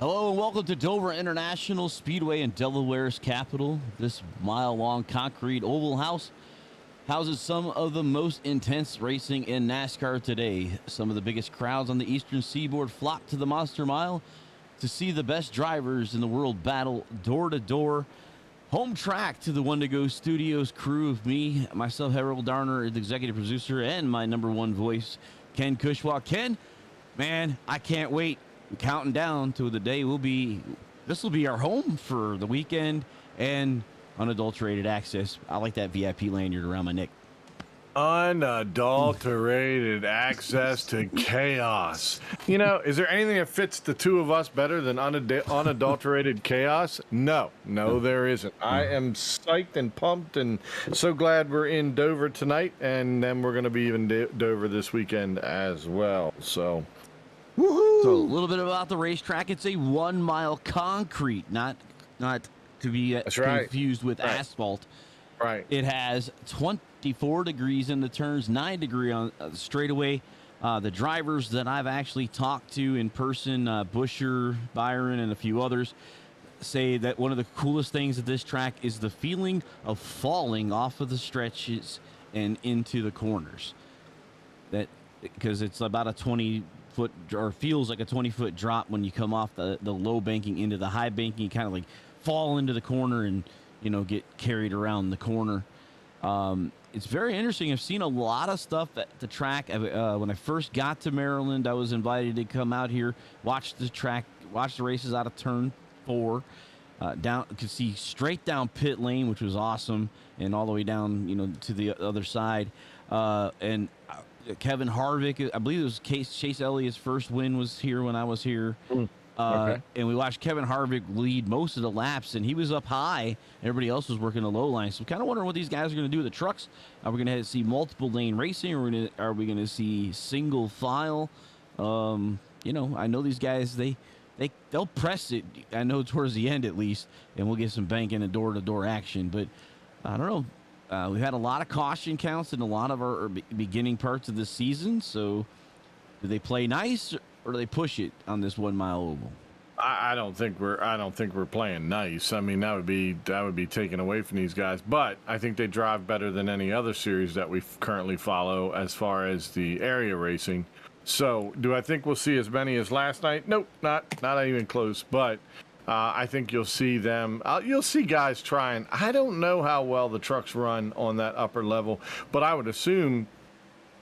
Hello and welcome to Dover International Speedway in Delaware's capital. This mile-long concrete oval house houses some of the most intense racing in NASCAR today. Some of the biggest crowds on the eastern seaboard flock to the Monster Mile to see the best drivers in the world battle door to door. Home track to the One to Go Studios crew of me, myself, Harold Darner, the executive producer, and my number one voice, Ken Kushwa. Ken, man, I can't wait. I'm counting down to the day this will be our home for the weekend and unadulterated access. I like that VIP lanyard around my neck. Unadulterated access to chaos. You know, is there anything that fits the two of us better than unadulterated chaos? No, there isn't. I am psyched and pumped and so glad we're in Dover tonight, and then we're going to be in Dover this weekend as well. So, woohoo! So a little bit about the racetrack. It's a 1 mile concrete, not to be confused with asphalt. Right. It has 24 degrees in the turns, 9 degree on straightaway. The drivers that I've actually talked to in person, Busher, Byron, and a few others, say that one of the coolest things at this track is the feeling of falling off of the stretches and into the corners. That because it's about a 20-foot, or feels like a 20-foot drop when you come off the low banking into the high banking. You kind of like fall into the corner and get carried around the corner. It's very interesting. I've seen a lot of stuff at the track. When I first got to Maryland, I was invited to come out here, watch the track, watch the races out of turn 4. Down, could see straight down pit lane, which was awesome, and all the way down, to the other side. And Kevin Harvick, I believe it was Chase Elliott's first win was here when I was here. Okay. And we watched Kevin Harvick lead most of the laps, and he was up high. Everybody else was working the low line. So I'm kind of wondering what these guys are going to do with the trucks. Are we going to see multiple lane racing, or are we going to see single file? I know these guys, they'll press it, I know, towards the end at least, and we'll get some banking and door-to-door action. But I don't know. We've had a lot of caution counts in a lot of our beginning parts of the season. So do they play nice, or do they push it on this 1 mile oval? I don't think we're playing nice. I mean, that would be taken away from these guys. But I think they drive better than any other series that we currently follow as far as the area racing. So, do I think we'll see as many as last night? Nope, not even close. But I think you'll see them. You'll see guys trying. I don't know how well the trucks run on that upper level, but I would assume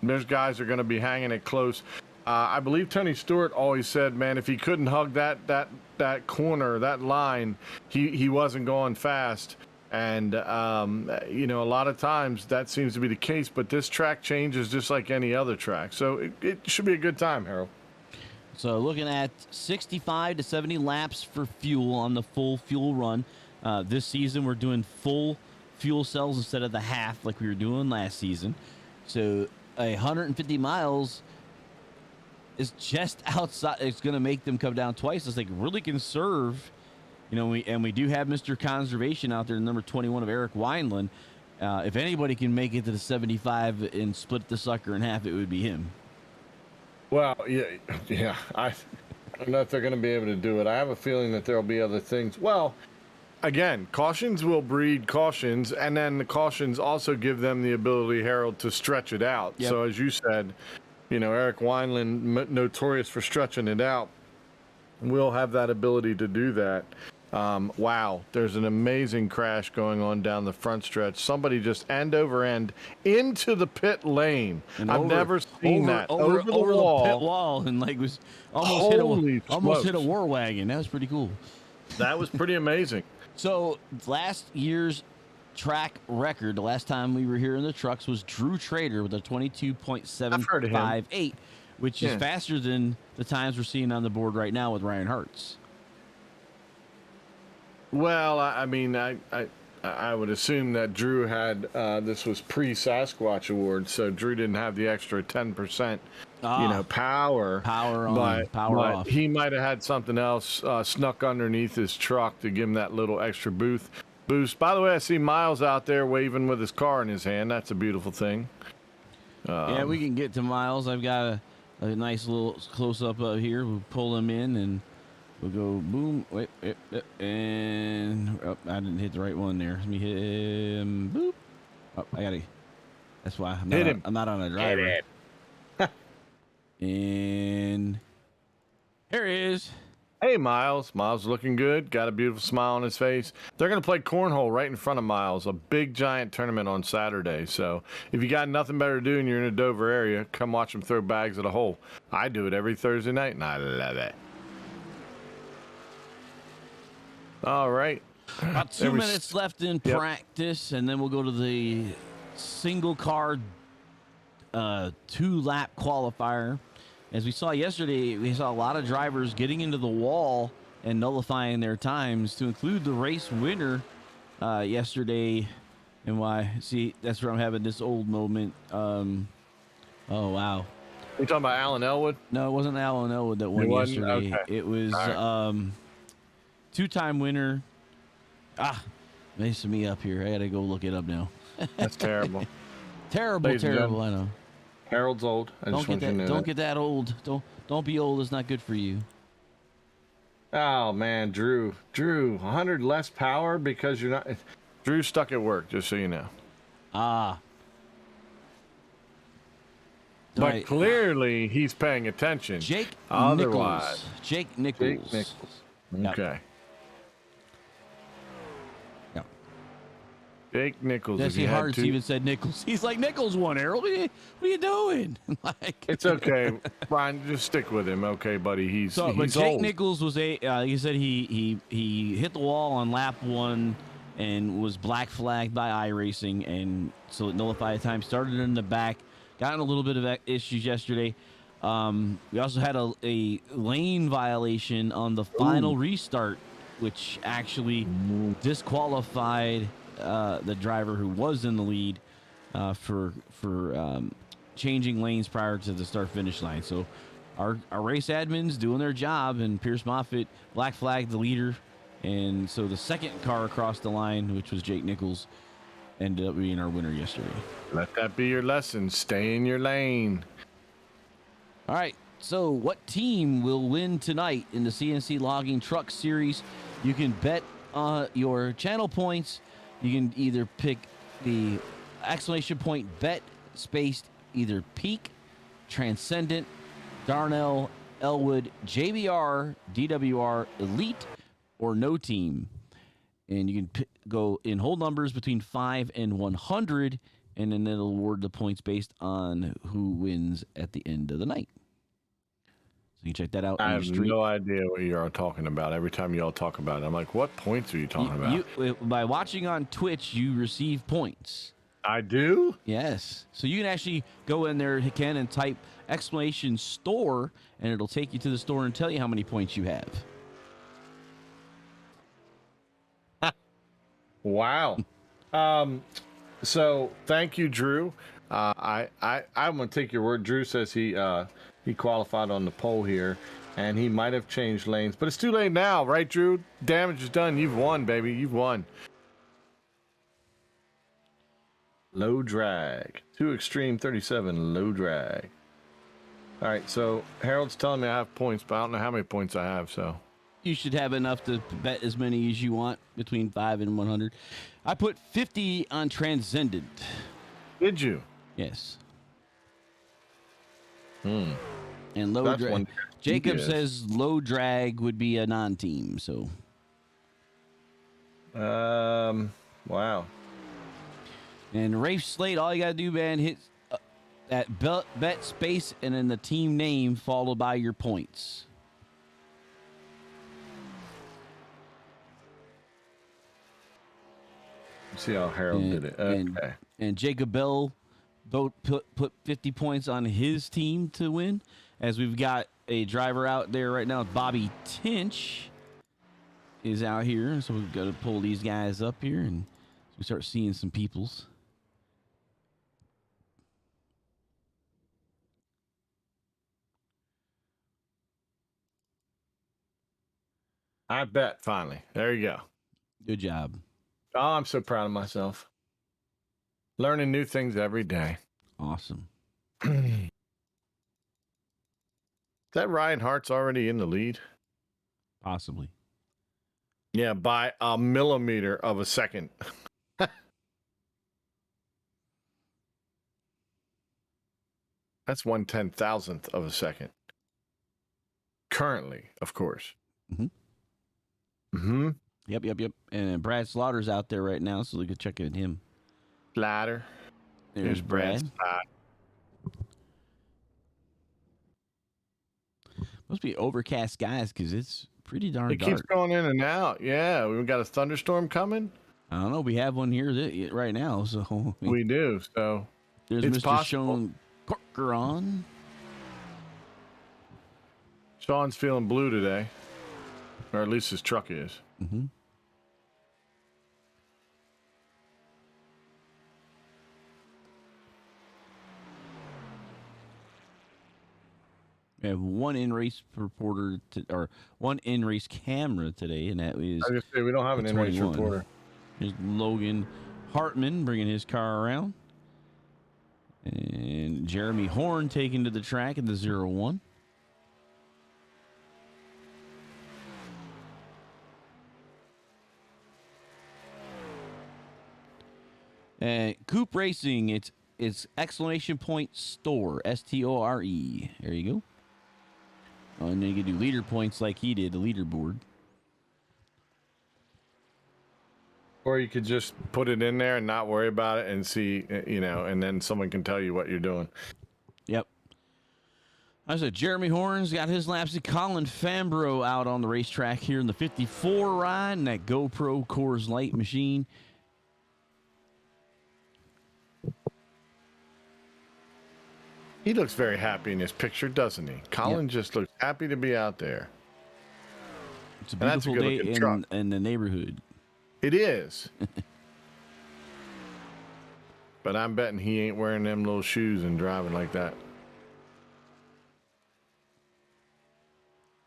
there's guys are going to be hanging it close. I believe Tony Stewart always said, man, if he couldn't hug that corner, that line, he wasn't going fast. And, a lot of times that seems to be the case. But this track changes just like any other track. So it should be a good time, Harold. So looking at 65 to 70 laps for fuel on the full fuel run. This season we're doing full fuel cells instead of the half like we were doing last season. So 150 miles is just outside. It's going to make them come down twice. It's like really conserve, we do have Mr. Conservation out there, number 21 of Eric Wineland. If anybody can make it to the 75 and split the sucker in half, it would be him. Well, yeah. I don't know if they're going to be able to do it. I have a feeling that there'll be other things. Well, again, cautions will breed cautions, and then the cautions also give them the ability, Harold, to stretch it out. Yep. So as you said, Eric Wineland, notorious for stretching it out, will have that ability to do that. Wow, there's an amazing crash going on down the front stretch. Somebody just end over end into the pit lane. And I've never seen that. Over the pit wall, and was almost hit a war wagon. That was pretty cool. That was pretty amazing. So last year's track record, the last time we were here in the trucks, was Drew Trader with a 22.758, which is faster than the times we're seeing on the board right now with Ryan Hartz. Well, I mean, I would assume that Drew had this was pre-Sasquatch Award, so Drew didn't have the extra 10%, power. Power on, power off. He might have had something else snuck underneath his truck to give him that little extra boost. By the way, I see Miles out there waving with his car in his hand. That's a beautiful thing. Yeah, we can get to Miles. I've got a nice little close-up here. We'll pull him in, and We'll go boom. Wait, and oh, I didn't hit the right one there. Let me hit him. Boop. Oh, I gotta. That's why Hit him. I'm not on a Hit driver. it. And here he is. Hey, Miles. Miles looking good. Got a beautiful smile on his face. They're going to play cornhole right in front of Miles, a big, giant tournament on Saturday. So if you got nothing better to do and you're in a Dover area, come watch them throw bags at a hole. I do it every Thursday night, and I love it. All right. About 2 minutes left in practice, and then we'll go to the single car 2-lap qualifier. As we saw yesterday, we saw a lot of drivers getting into the wall and nullifying their times, to include the race winner yesterday. And why? See, that's where I'm having this old moment. Oh, wow. You talking about Alan Elwood? No, it wasn't Alan Elwood that won yesterday. Okay. It was Right. two-time winner. Messing me up here. I got to go look it up now. That's terrible. Terrible, Ladies and terrible. I know. Harold's old. I just want you to know Don't that. get that old. Don't be old. It's not good for you. Oh, man, Drew. 100 less power because you're not. Drew's stuck at work, just so you know. All But right. clearly he's paying attention. Jake Otherwise. Nichols. Jake Nichols. Yep. Okay. Yep. Jake Nichols. Jesse Hartz even said Nichols. He's like, Nichols won, Harold. What are you doing? Like, It's okay, Brian. Just stick with him, okay, buddy. He's but he's Jake old. Nichols was he said he hit the wall on lap 1 and was black flagged by iRacing, and so it nullified time. Started in the back, got in a little bit of issues yesterday. We also had a lane violation on the final restart, which actually disqualified the driver who was in the lead for changing lanes prior to the start finish line. So our race admins doing their job, and Pierce Moffitt black flagged the leader, and so the second car across the line, which was Jake Nichols, ended up being our winner yesterday. Let that be your lesson. Stay in your lane. All right, so what team will win tonight in the CNC Logging Truck Series? You can bet your channel points. You can either pick the exclamation point bet spaced either Peak, Transcendent, Darnell, Elwood, JBR, DWR, Elite, or No Team. And you can go in whole numbers between 5 and 100, and then it'll award the points based on who wins at the end of the night. So you can check that out. I on have your stream. no idea what you're talking about. Every time y'all talk about it, I'm like, what points are you talking about? By watching on Twitch, you receive points. I do? Yes. So you can actually go in there, Ken, and type exclamation store, and it'll take you to the store and tell you how many points you have. Wow. So thank you, Drew. I'm gonna take your word. Drew says he qualified on the pole here, and he might have changed lanes, but it's too late now, right, Drew? Damage is done. You've won, baby. You've won. Low drag. 2 extreme 37 low drag. All right, so Harold's telling me I have points, but I don't know how many points I have, so. You should have enough to bet as many as you want, between 5 and 100. I put 50 on Transcendent. Did you? Yes. Hmm. And low That's drag. one. Jacob Yes. says low drag would be a non-team. So. Wow. And Rafe Slate, all you gotta do, man, hit that bet space and then the team name followed by your points. See how Harold did it. Okay. And Jacob Bell both put 50 points on his team to win. As we've got a driver out there right now, Bobby Tinch is out here. So we've got to pull these guys up here and we start seeing some peoples. I bet finally. There you go. Good job. Oh, I'm so proud of myself. Learning new things every day. Awesome. Is that Ryan Hart's already in the lead? Possibly. Yeah, by a millimeter of a second. That's 1/10,000th of a second. Currently, of course. Mm-hmm. Yep. And Brad Slaughter's out there right now, so we could check in him. Ladder. There's Brad. Must be overcast skies because it's pretty darn It dark. keeps going in and out. Yeah, we've got a thunderstorm coming. I don't know. We have one here right now, so we do. So there's it's Mr. possible. Sean Corcoran. Sean's feeling blue today, or at least his truck is. Mm-hmm. We have one in-race reporter or one in-race camera today, and that is. I was gonna say we don't have an in-race reporter. Here's Logan Hartman bringing his car around, and Jeremy Horn taking to the track in the 01. Coop Racing, it's exclamation point store, STORE. There you go. Oh, and then you can do leader points like he did, the leaderboard. Or you could just put it in there and not worry about it and see, and then someone can tell you what you're doing. Yep. I said Jeremy Horn's got his laps. Colin Fambro out on the racetrack here in the 54 ride in that GoPro Coors Light machine. He looks very happy in this picture, doesn't he? Colin just looks happy to be out there. It's a beautiful day in the neighborhood. It is. But I'm betting he ain't wearing them little shoes and driving like that.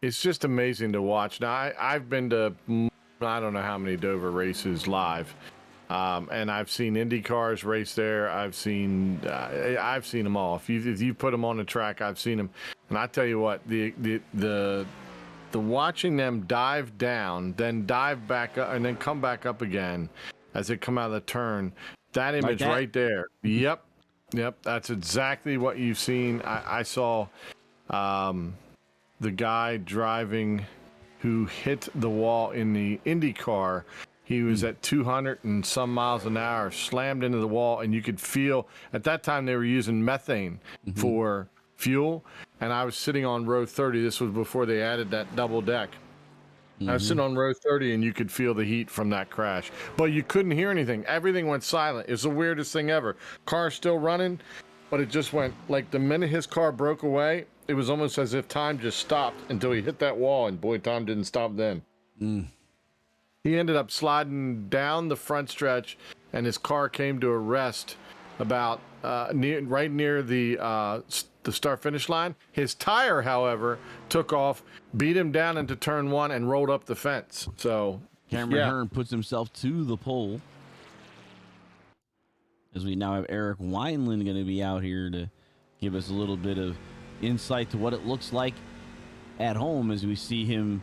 It's just amazing to watch. Now, I've been to, I don't know how many Dover races live. And I've seen Indy cars race there. I've seen them all. If you put them on the track, I've seen them. And I tell you what, the watching them dive down, then dive back up, and then come back up again as they come out of the turn, that image like that? Right there. Yep, that's exactly what you've seen. I saw the guy driving who hit the wall in the Indy car. He was at 200 and some miles an hour, slammed into the wall, and you could feel, at that time they were using methane for fuel, and I was sitting on row 30. This was before they added that double deck. I was sitting on row 30, and you could feel the heat from that crash. But you couldn't hear anything. Everything went silent. It's the weirdest thing ever. Car's still running, but it just went, like the minute his car broke away, it was almost as if time just stopped until he hit that wall, and boy, time didn't stop then. He ended up sliding down the front stretch, and his car came to a rest about right near the start-finish line. His tire, however, took off, beat him down into turn one, and rolled up the fence. So Cameron Hearn puts himself to the pole. As we now have Eric Wineland going to be out here to give us a little bit of insight to what it looks like at home as we see him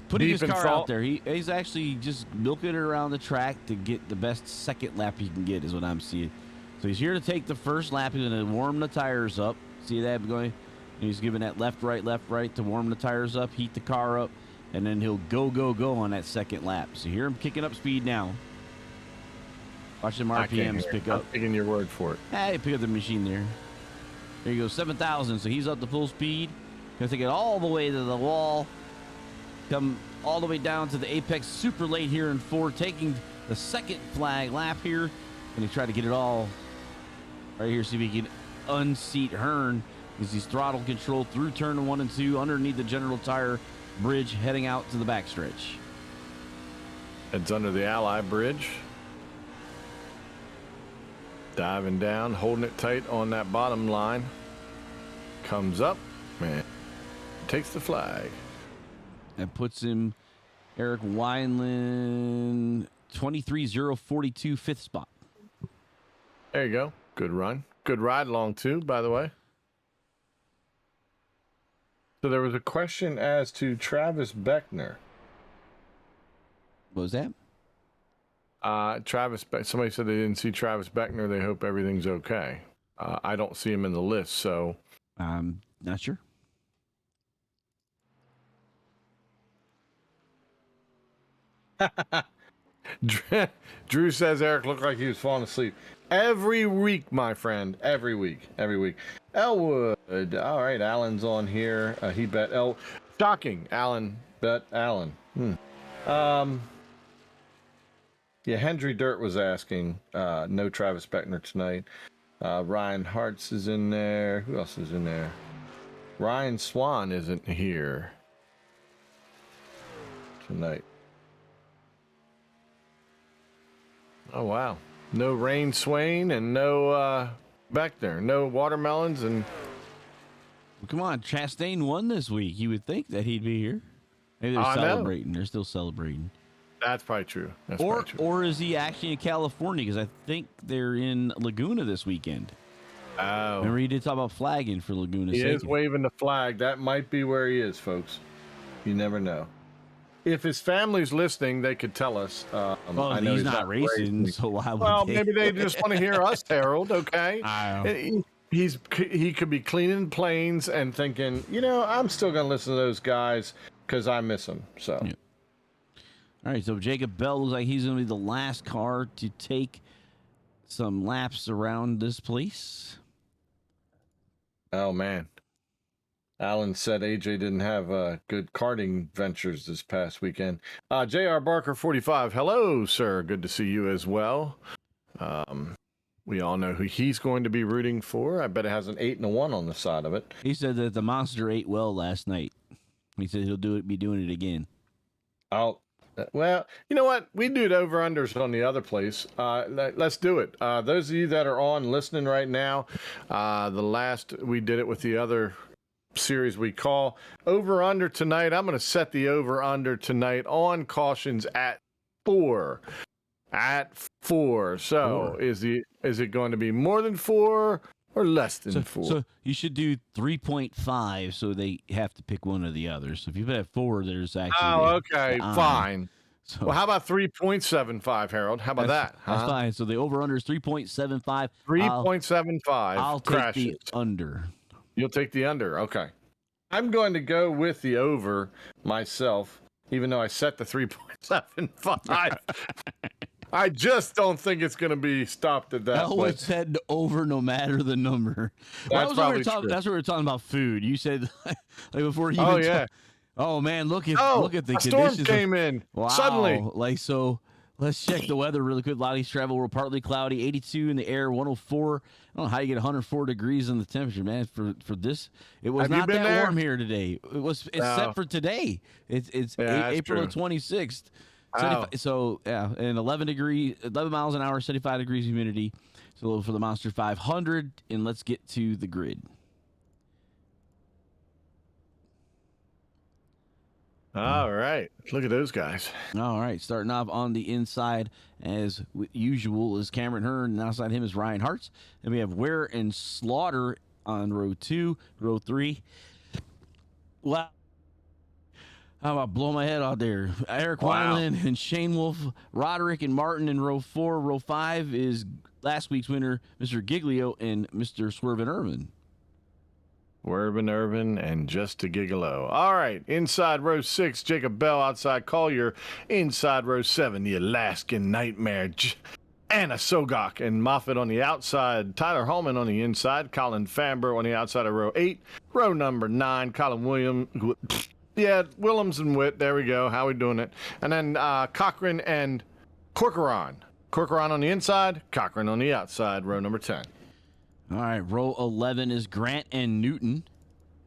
putting his car out there. He's actually just milking it around the track to get the best second lap he can get, is what I'm seeing. So he's here to take the first lap. He's going to warm the tires up. See that going? He's giving that left, right to warm the tires up, heat the car up, and then he'll go on that second lap. So hear him kicking up speed now. Watch them RPMs pick up. I'm taking your word for it. Hey, pick up the machine there. There you go, 7,000. So he's up to full speed. Going to take it all the way to the wall. Come all the way down to the apex super late here in 4, taking the second flag lap here. And he tried to get it all right here, see if he can unseat Hearn as he's throttle control through turn 1 and 2 underneath the General Tire bridge heading out to the backstretch. It's under the Ally Bridge. Diving down, holding it tight on that bottom line. Comes up, man. Takes the flag. That puts him, Eric Wineland, 23,042, fifth spot. There you go. Good run. Good ride along, too, by the way. So there was a question as to Travis Beckner. What was that? Somebody said they didn't see Travis Beckner. They hope everything's okay. I don't see him in the list, so I'm not sure. Drew says Eric looked like he was falling asleep. Every week, my friend. Every week. Elwood. All right, Alan's on here. He bet Shocking. Alan bet Alan. Yeah, Hendry Dirt was asking. No Travis Beckner tonight. Ryan Hartz is in there. Who else is in there? Ryan Swan isn't here tonight. Oh, wow. No Rain Swain and no Beckner. No watermelons and... Well, come on, Chastain won this week. You would think that he'd be here. Maybe they're celebrating. They're still celebrating. That's probably true. Or is he actually in California? Because I think they're in Laguna this weekend. Oh. Remember, he did talk about flagging for Laguna. He is waving the flag. That might be where he is, folks. You never know. If his family's listening, they could tell us. Well, I know he's not racing, so why would they? Maybe they just want to hear us, Harold, okay? He could be cleaning planes and thinking, I'm still going to listen to those guys because I miss them. So. Yeah. All right, so Jacob Bell looks like he's going to be the last car to take some laps around this place. Oh, man. Alan said AJ didn't have good karting ventures this past weekend. J.R. Barker 45. Hello, sir. Good to see you as well. We all know who he's going to be rooting for. I bet it has an 8 and a 1 on the side of it. He said that the Monster ate well last night. He said he'll be doing it again. Well, you know what? We do the over-unders on the other place. Let's do it. Those of you that are on listening right now, we did it with the other series we call over-under tonight. I'm going to set the over-under tonight on cautions at 4. So is it going to be more than 4 or less than 4? So you should do 3.5, so they have to pick one or the other. So if you put 4, there's actually fine. So, well, how about 3.75, Harold? How about that? That's fine. So the over-under is 3.75. 3.75. I'll take the under. You'll take the under. Okay. I'm going to go with the over myself, even though I set the 3.75. I just don't think it's going to be stopped at that. Elwood said over no matter the number. That's probably true. That's what we were talking about food. You said like before you. Oh yeah. Oh man, look at the conditions. Storm came in suddenly. So let's check the weather really quick. A lot of these travel were partly cloudy, 82 in the air, 104. I don't know how you get 104 degrees in the temperature, man. For this, it was not that warm here today. It's set for today. It's April the 26th. So yeah, and 11 miles an hour, 75 degrees humidity. So for the Monster 500, and let's get to the grid. All right. Look at those guys. All right. Starting off on the inside, as usual, is Cameron Hearn. And outside him is Ryan Hartz. And we have Ware and Slaughter on row 2. Row 3. Wow. How about blow my head out there? Eric Wineland and Shane Wolf, Roderick and Martin in row 4. Row 5 is last week's winner, Mr. Giglio and Mr. Swervin Irvin. Irvin, and just a gigolo. All right, inside row 6, Jacob Bell. Outside Collier. Inside row 7, the Alaskan Nightmare, Anna Sogok and Moffitt on the outside. Tyler Hallman on the inside. Colin Fambro on the outside of row 8. Row number 9, Colin Williams. Yeah, Willems and Witt. There we go. How we doing it? And then Cochran and Corcoran. Corcoran on the inside, Cochran on the outside. Row number 10. All right, row 11 is Grant and Newton.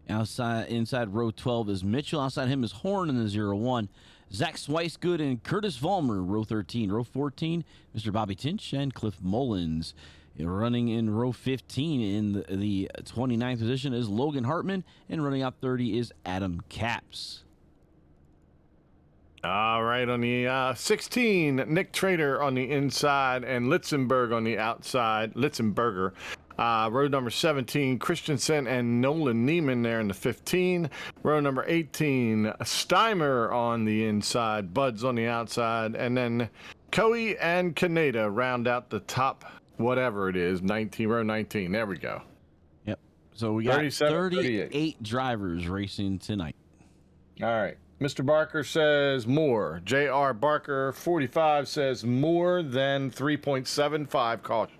Inside row 12 is Mitchell. Outside him is Horn in the 0-1. Zach Swicegood and Curtis Vollmer, row 13. Row 14, Mr. Bobby Tinch and Cliff Mullins. Running in row 15 in the 29th position is Logan Hartman, and running out 30 is Adam Capps. All right, on the 16, Nick Trader on the inside and Litzenberg on the outside. Litzenberger Road number 17, Christensen and Nolan Neiman there in the 15. Row number 18, Steimer on the inside, Buds on the outside, and then Coe and Kaneda round out the top, whatever it is, 19, row 19. There we go. Yep. So we got 37, 38 drivers racing tonight. All right. Mr. Barker says more. J.R. Barker 45 says more than 3.75 caution.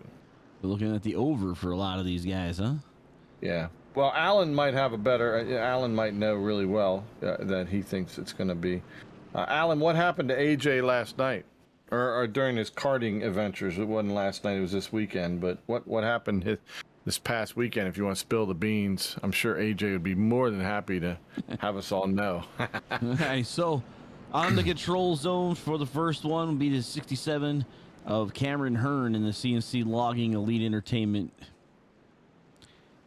We're looking at the over for a lot of these guys, huh? Yeah. Well, Alan might have a better. Alan might know really well that he thinks it's going to be. Alan, what happened to AJ last night, or during his karting adventures? It wasn't last night; it was this weekend. But what happened this past weekend? If you want to spill the beans, I'm sure AJ would be more than happy to have us all know. Okay, so on the control zone for the first one will be the 67 of Cameron Hearn in the CNC Logging Elite Entertainment.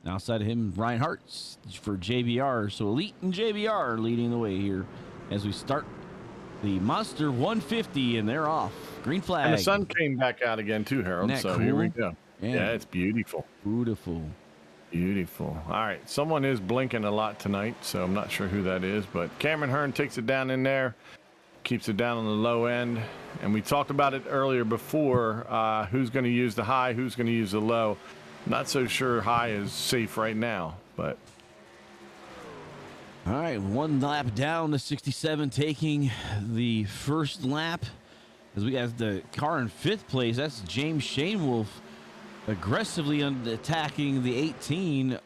And outside of him, Ryan Hartz for JBR. So Elite and JBR leading the way here as we start the Monster 150, and they're off. Green flag. And the sun came back out again too, Harold. Isn't that So cool? here we go. Yeah. Yeah, it's beautiful. Beautiful. Beautiful. All right. Someone is blinking a lot tonight, so I'm not sure who that is, but Cameron Hearn takes it down in there, keeps it down on the low end. And we talked about it earlier before, who's going to use the high, who's going to use the low. Not so sure high is safe right now, but. All right, one lap down, the 67 taking the first lap. As we got the car in fifth place, that's James Shanewolf aggressively attacking the 18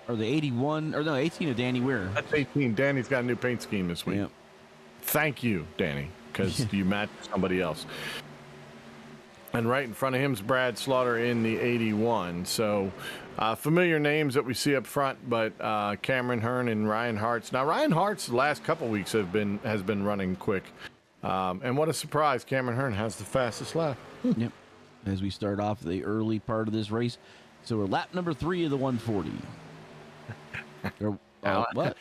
or the 81, or no, 18 of Danny Weir. That's 18. Danny's got a new paint scheme this week. Yep. Thank you, Danny, because you matched somebody else. And right in front of him is Brad Slaughter in the 81. So familiar names that we see up front, but Cameron Hearn and Ryan Hartz. Now, Ryan Hartz the last couple weeks has been running quick. And what a surprise, Cameron Hearn has the fastest lap. Yep. As we start off the early part of this race. So we're lap number 3 of the 140. What?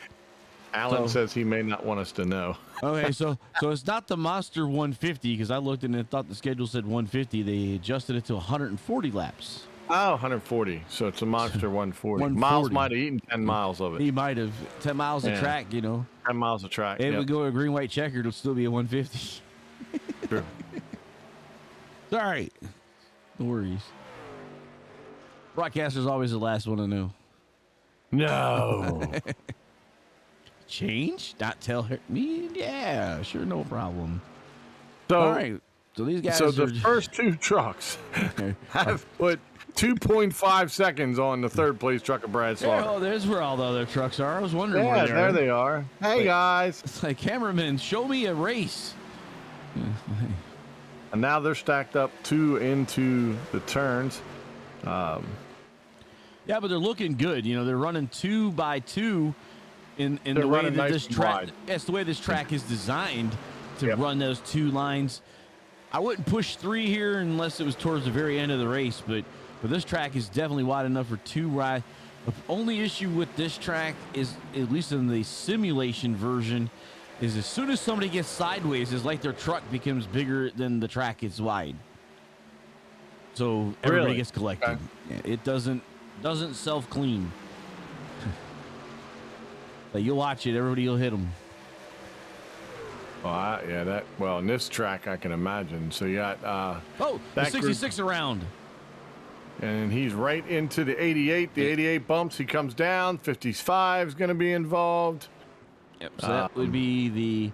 Alan says he may not want us to know. Okay, so it's not the Monster 150, because I looked and thought the schedule said 150. They adjusted it to 140 laps. Oh, 140. So it's a Monster 140. 140. Miles might have eaten 10 miles of it. He might have 10 miles of Yeah. track, 10 miles of track. If Yep. we go a green white checkered, it'll still be a 150. True. All right, no worries. Broadcaster's always the last one to know. No. Change? Not tell her me? Yeah, sure, no problem. So, All right, so these guys. so the are, first two trucks have put 2.5 seconds on the third place truck of Brad Slaughter. Oh, there's where all the other trucks are. I was wondering Yeah, where they there are. they are. Hey, Wait. guys. It's like, cameraman, show me a race. And now they're stacked up 2 into the turns. Yeah, but they're looking good. You know, they're running 2 by 2 in They're the way running that nice this and track. wide. That's the way this track is designed to Yep. run those 2 lines. I wouldn't push 3 here unless it was towards the very end of the race, but this track is definitely wide enough for 2 ride. The only issue with this track is, at least in the simulation version, is as soon as somebody gets sideways, it's like their truck becomes bigger than the track is wide. So everybody Really? gets collected. Okay. Yeah, it doesn't self-clean. But you'll watch it, everybody will hit them. Well, in this track, I can imagine. So you got, Oh, the That group- 66 around. and he's right into the 88. The 88 bumps. He comes down. 55 is going to be involved. Yep. So that would be the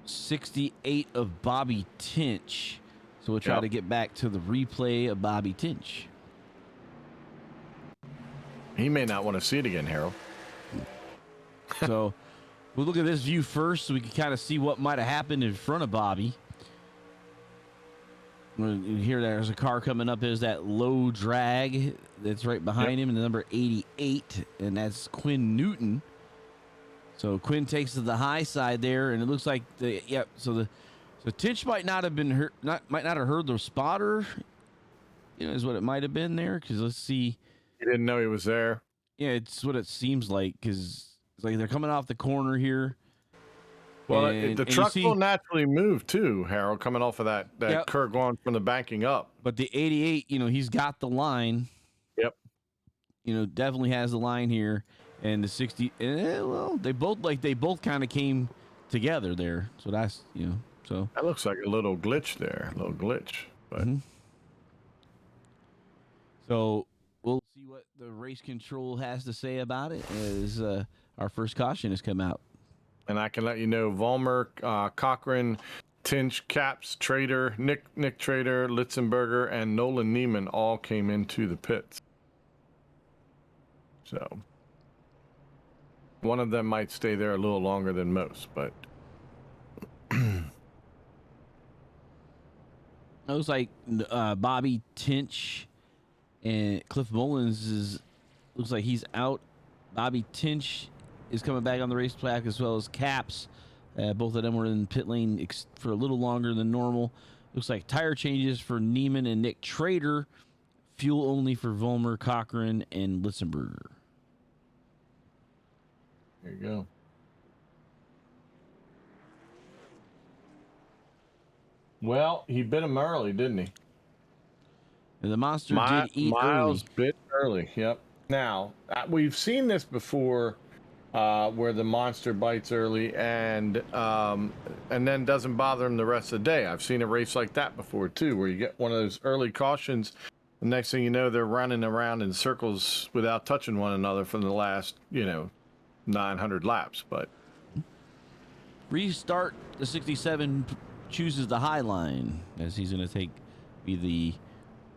68 of Bobby Tinch. So we'll try Yep. to get back to the replay of Bobby Tinch. He may not want to see it again, Harold. So we'll look at this view first so we can kind of see what might have happened in front of Bobby. Here, there's a car coming up. There's that low drag that's right behind him, and the number 88, and that's Quinn Newton. So Quinn takes to the high side there, and it looks like So Tinch might not have been hurt. Might not have heard the spotter. Is what it might have been there. Because let's see. He didn't know he was there. Yeah, it's what it seems like. Because it's like they're coming off the corner here. Well, And the you truck see, will naturally move too, Harold, coming off of that yep. curve going from the banking up. But the 88, he's got the line. Yep. Definitely has the line here, and the 60. Well, they both kind of came together there. So that's so. That looks like a little glitch there, but So we'll see what the race control has to say about it as our first caution has come out. and I can let you know, Vollmer, Cochran, Tinch, Caps, Trader, Nick Trader, Litzenberger, and Nolan Neiman all came into the pits. So one of them might stay there a little longer than most, but It was like Bobby Tinch and Cliff Mullins looks like he's out. Bobby Tinch is coming back on the race track as well as Caps. Both of them were in pit lane for a little longer than normal. Looks like tire changes for Neiman and Nick Trader. Fuel only for Vollmer, Cochran, and Litzenberger. there you go. Well, he bit him early, didn't he? And the monster did eat Miles early. bit early. Yep. Now we've seen this before, where the monster bites early and then doesn't bother him the rest of the day. I've seen a race like that before too, where you get one of those early cautions. The next thing you know, they're running around in circles without touching one another for the last 900 laps. But Restart the 67 chooses the high line as he's going to be the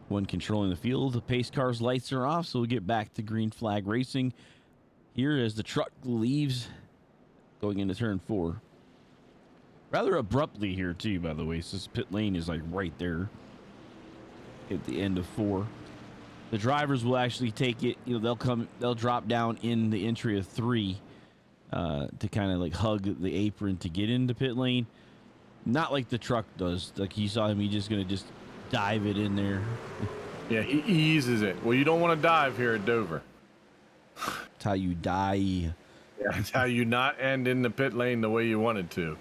one controlling the field. The pace car's lights are off, so we'll get back to green flag racing here as the truck leaves going into turn 4. Rather abruptly here too, by the way. So this pit lane is like right there at the end of 4. The drivers will actually take it, they'll drop down in the entry of 3 to kind of like hug the apron to get into pit lane. Not like the truck does. Like you saw him, he's just going to just dive it in there. yeah, he eases it. Well, you don't want to dive here at Dover. That's how you die. Yeah, that's how you not end in the pit lane the way you wanted to.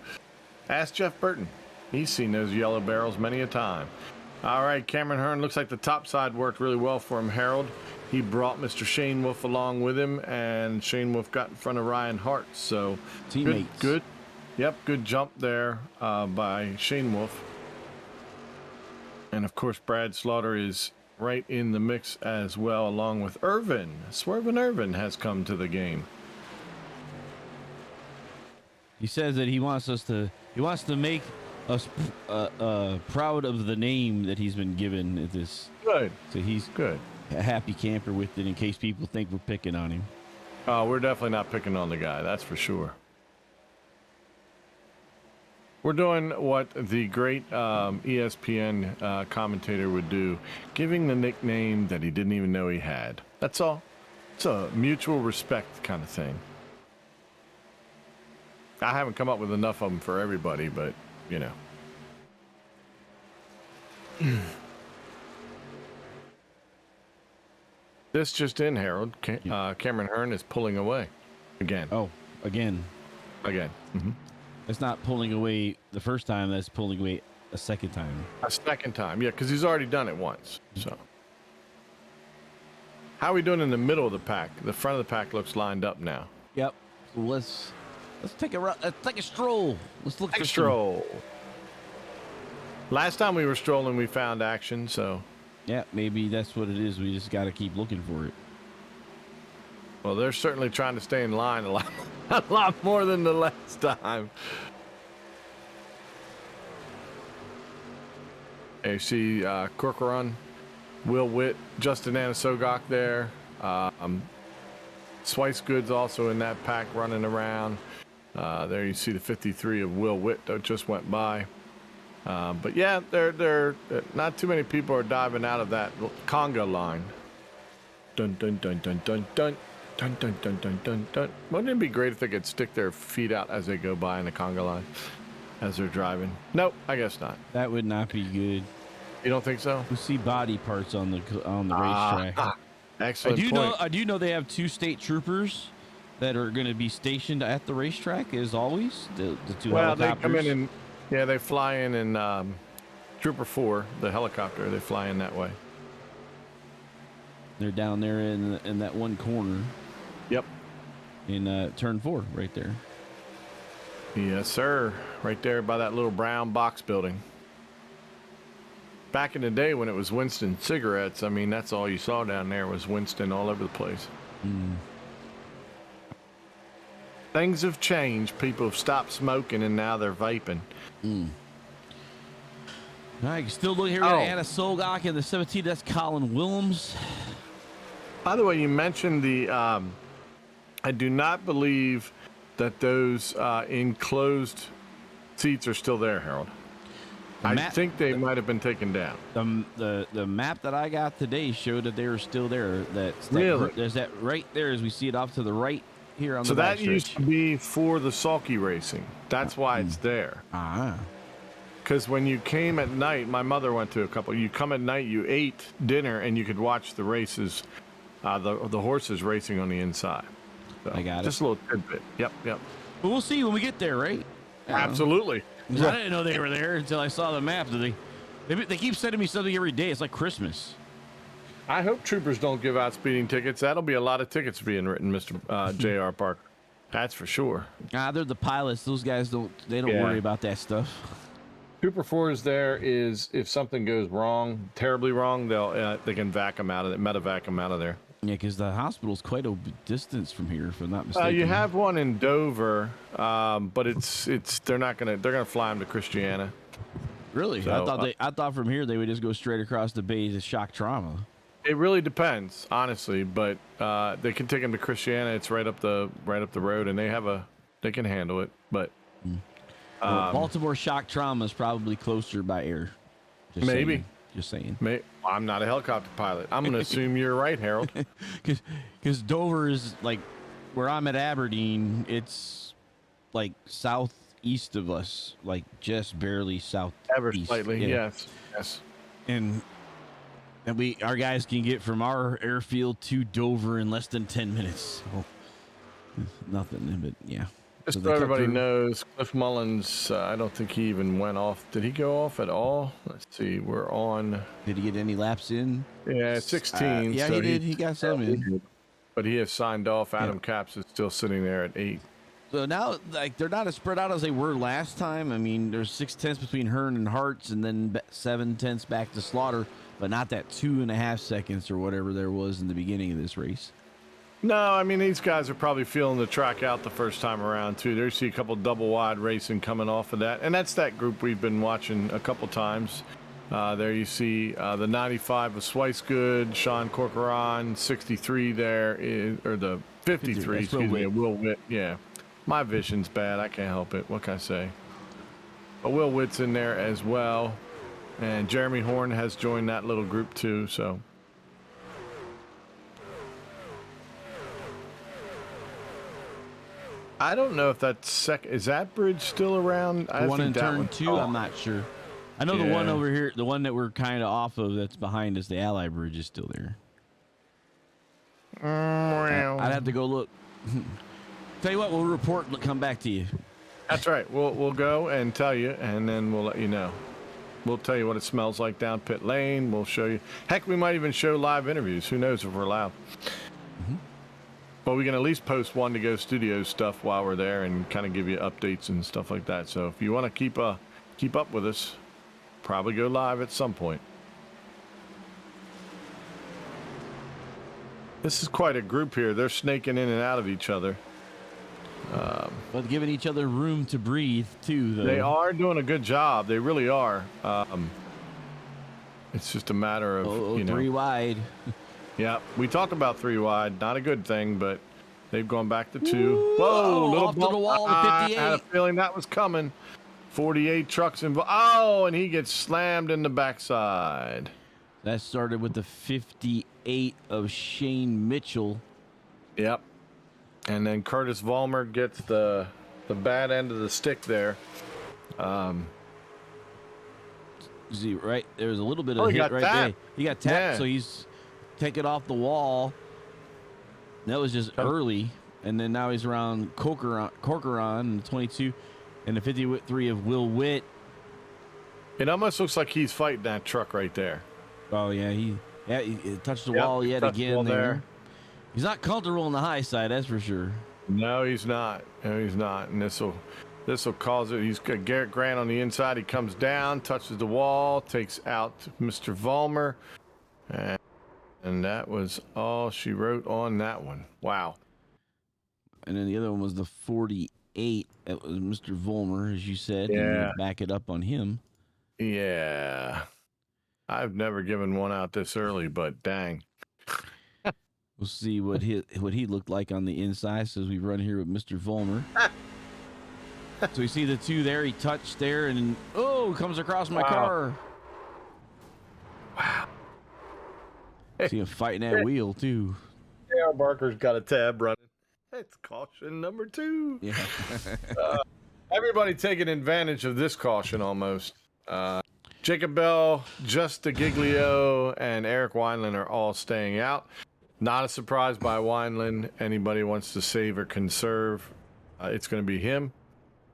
Ask Jeff Burton. He's seen those yellow barrels many a time. All right, Cameron Hearn, looks like the top side worked really well for him, Harold. He brought Mr. Shane Wolf along with him, and Shane Wolf got in front of Ryan Hart. So Teammates. Good. Yep, good jump there by Shane Wolf. And, of course, Brad Slaughter is right in the mix as well, along with Irvin. Swervin' Irvin has come to the game. He says that he wants to make us proud of the name that he's been given at this. Good. So he's Good. a happy camper with it in case people think we're picking on him. We're definitely not picking on the guy, that's for sure. We're doing what the great ESPN commentator would do, giving the nickname that he didn't even know he had. That's all. It's a mutual respect kind of thing. I haven't come up with enough of them for everybody, but, This just in, Harold. Cameron Hearn is pulling away again. Oh, again. Again. Mm-hmm. That's not pulling away the first time. That's pulling away a second time. A second time, yeah, because he's already done it once. So, how are we doing in the middle of the pack? The front of the pack looks lined up now. Yep. So let's take a stroll. Let's look for Stroll. Last time we were strolling, we found action. So, Yeah, maybe that's what it is. We just got to keep looking for it. well, they're certainly trying to stay in line a lot more than the last time. You see Corcoran, Will Witt, Justin Anasogok there. Swice Goods also in that pack running around. There you see the 53 of Will Witt that just went by. But yeah, they're not too many people are diving out of that conga line. Dun dun dun dun dun dun. Dun, dun, dun, dun, dun, dun. Wouldn't it be great if they could stick their feet out as they go by in the conga line as they're driving? Nope, I guess not. That would not be good. You don't think so? We see body parts on the racetrack. Excellent point. I do know they have 2 state troopers that are going to be stationed at the racetrack, as always. The two Well, they helicopters. come in and they fly in Trooper 4, the helicopter. They fly in that way. They're down there in that one corner Yep. in turn 4 right there. Yes, sir. Right there by that little brown box building. Back in the day when it was Winston cigarettes, I mean, that's all you saw down there was Winston all over the place. Things have changed. People have stopped smoking and now they're vaping. All right, still look here. We got Anna Solgok in the 17. That's Colin Willems. By the way, you mentioned the, I do not believe that those enclosed seats are still there, Harold. I think they might have been taken down. The map that I got today showed that they were still there. Really? There's that right there as we see it off to the right here on the So that backstretch. used to be for the sulky racing. That's why it's there. Ah. Because when you came at night, my mother went to a couple. You come at night, you ate dinner, and you could watch the races, the horses racing on the inside. So, I got it. Just a little tidbit. Yep. But we'll see when we get there, right? Absolutely. I didn't know they were there until I saw the map. They keep sending me something every day. It's like Christmas. I hope troopers don't give out speeding tickets. That'll be a lot of tickets being written, Mr. J.R. Parker. That's for sure. They're the pilots. Those guys don't worry about that stuff. Trooper 4 is there is if something goes wrong, terribly wrong, they can vac them out of it, medevac them out of there. Yeah, because the hospital's quite a distance from here, if I'm not mistaken. You have one in Dover, but they're gonna fly them to Christiana. Really? So, I thought from here they would just go straight across the bay to shock trauma. It really depends, honestly, but they can take them to Christiana. It's right up the road, and they can handle it. But Baltimore shock trauma is probably closer by air. Just saying. I'm not a helicopter pilot. I'm going to assume you're right, Harold. Because Dover is like where I'm at Aberdeen. It's like southeast of us, like just barely southeast. Ever slightly, yeah. Yes. And our guys can get from our airfield to Dover in less than 10 minutes. Well, nothing, but yeah. Just so everybody knows, Cliff Mullins, I don't think he even went off. Did he go off at all? Let's see. We're on. Did he get any laps in? Yeah, 16. Yeah, so he did. He got some in. But he has signed off. Adam Capps is still sitting there at 8. So now, like, they're not as spread out as they were last time. I mean, there's 6 tenths between Hearn and Hartz, and then 7 tenths back to Slaughter, but not that 2.5 seconds or whatever there was in the beginning of this race. No, I mean, these guys are probably feeling the track out the first time around, too. There's see a couple double wide racing coming off of that. And that's that group we've been watching a couple times. There you see the 95 of Swicegood, Sean Corcoran, 63 there, or the 53, excuse me, Will Witt. Yeah, my vision's bad. I can't help it. What can I say? But Will Witt's in there as well. And Jeremy Horn has joined that little group, too, so... I don't know if that's is that bridge still around? The one in turn 2, I'm not sure. I know the one over here, the one that we're kind of off of that's behind us, the Ally Bridge is still there. I'd have to go look. Tell you what, we'll report and come back to you. That's right. We'll go and tell you, and then we'll let you know. We'll tell you what it smells like down pit lane. We'll show you. Heck, we might even show live interviews. Who knows if we're allowed. But we can at least post one to go studio stuff while we're there and kind of give you updates and stuff like that. So if you want to keep up with us, probably go live at some point. This is quite a group here. They're snaking in and out of each other. But giving each other room to breathe, too, though. They are doing a good job. They really are. It's just a matter of, 3 wide. Yeah, we talked about 3 wide. Not a good thing, but they've gone back to 2. Ooh, Whoa, little off to bump. the wall to 58. I had a feeling that was coming. 48 trucks involved. Oh, and he gets slammed in the backside. That started with the 58 of Shane Mitchell. Yep. And then Curtis Vollmer gets the bad end of the stick there. See, right there's a little bit of hit right there. He got tapped, so he's taken off the wall. That was just early. And then now he's around Corcoran in the 22 and the 53 of Will Witt. It almost looks like he's fighting that truck right there. Oh, yeah, he touched the wall yet touched the again wall there. He's not comfortable on the high side, that's for sure. No, he's not. No, he's not. And this will cause it. He's got Garrett Grant on the inside. He comes down, touches the wall, takes out Mr. Vollmer. And that was all she wrote on that one. Wow. And then the other one was the 48. That was Mr. Vollmer, as you said. Yeah. And you back it up on him. Yeah. I've never given one out this early, but dang. We'll see what he looked like on the inside as we run here with Mr. Vollmer. So you see the two there. He touched there and comes across my car. Wow. See him fighting that wheel too. Yeah, Barker's got a tab running. It's caution number 2. Yeah. Everybody taking advantage of this caution almost. Jacob Bell, Just Giglio, and Eric Wineland are all staying out. Not a surprise by Wineland. Anybody wants to save or conserve, it's going to be him.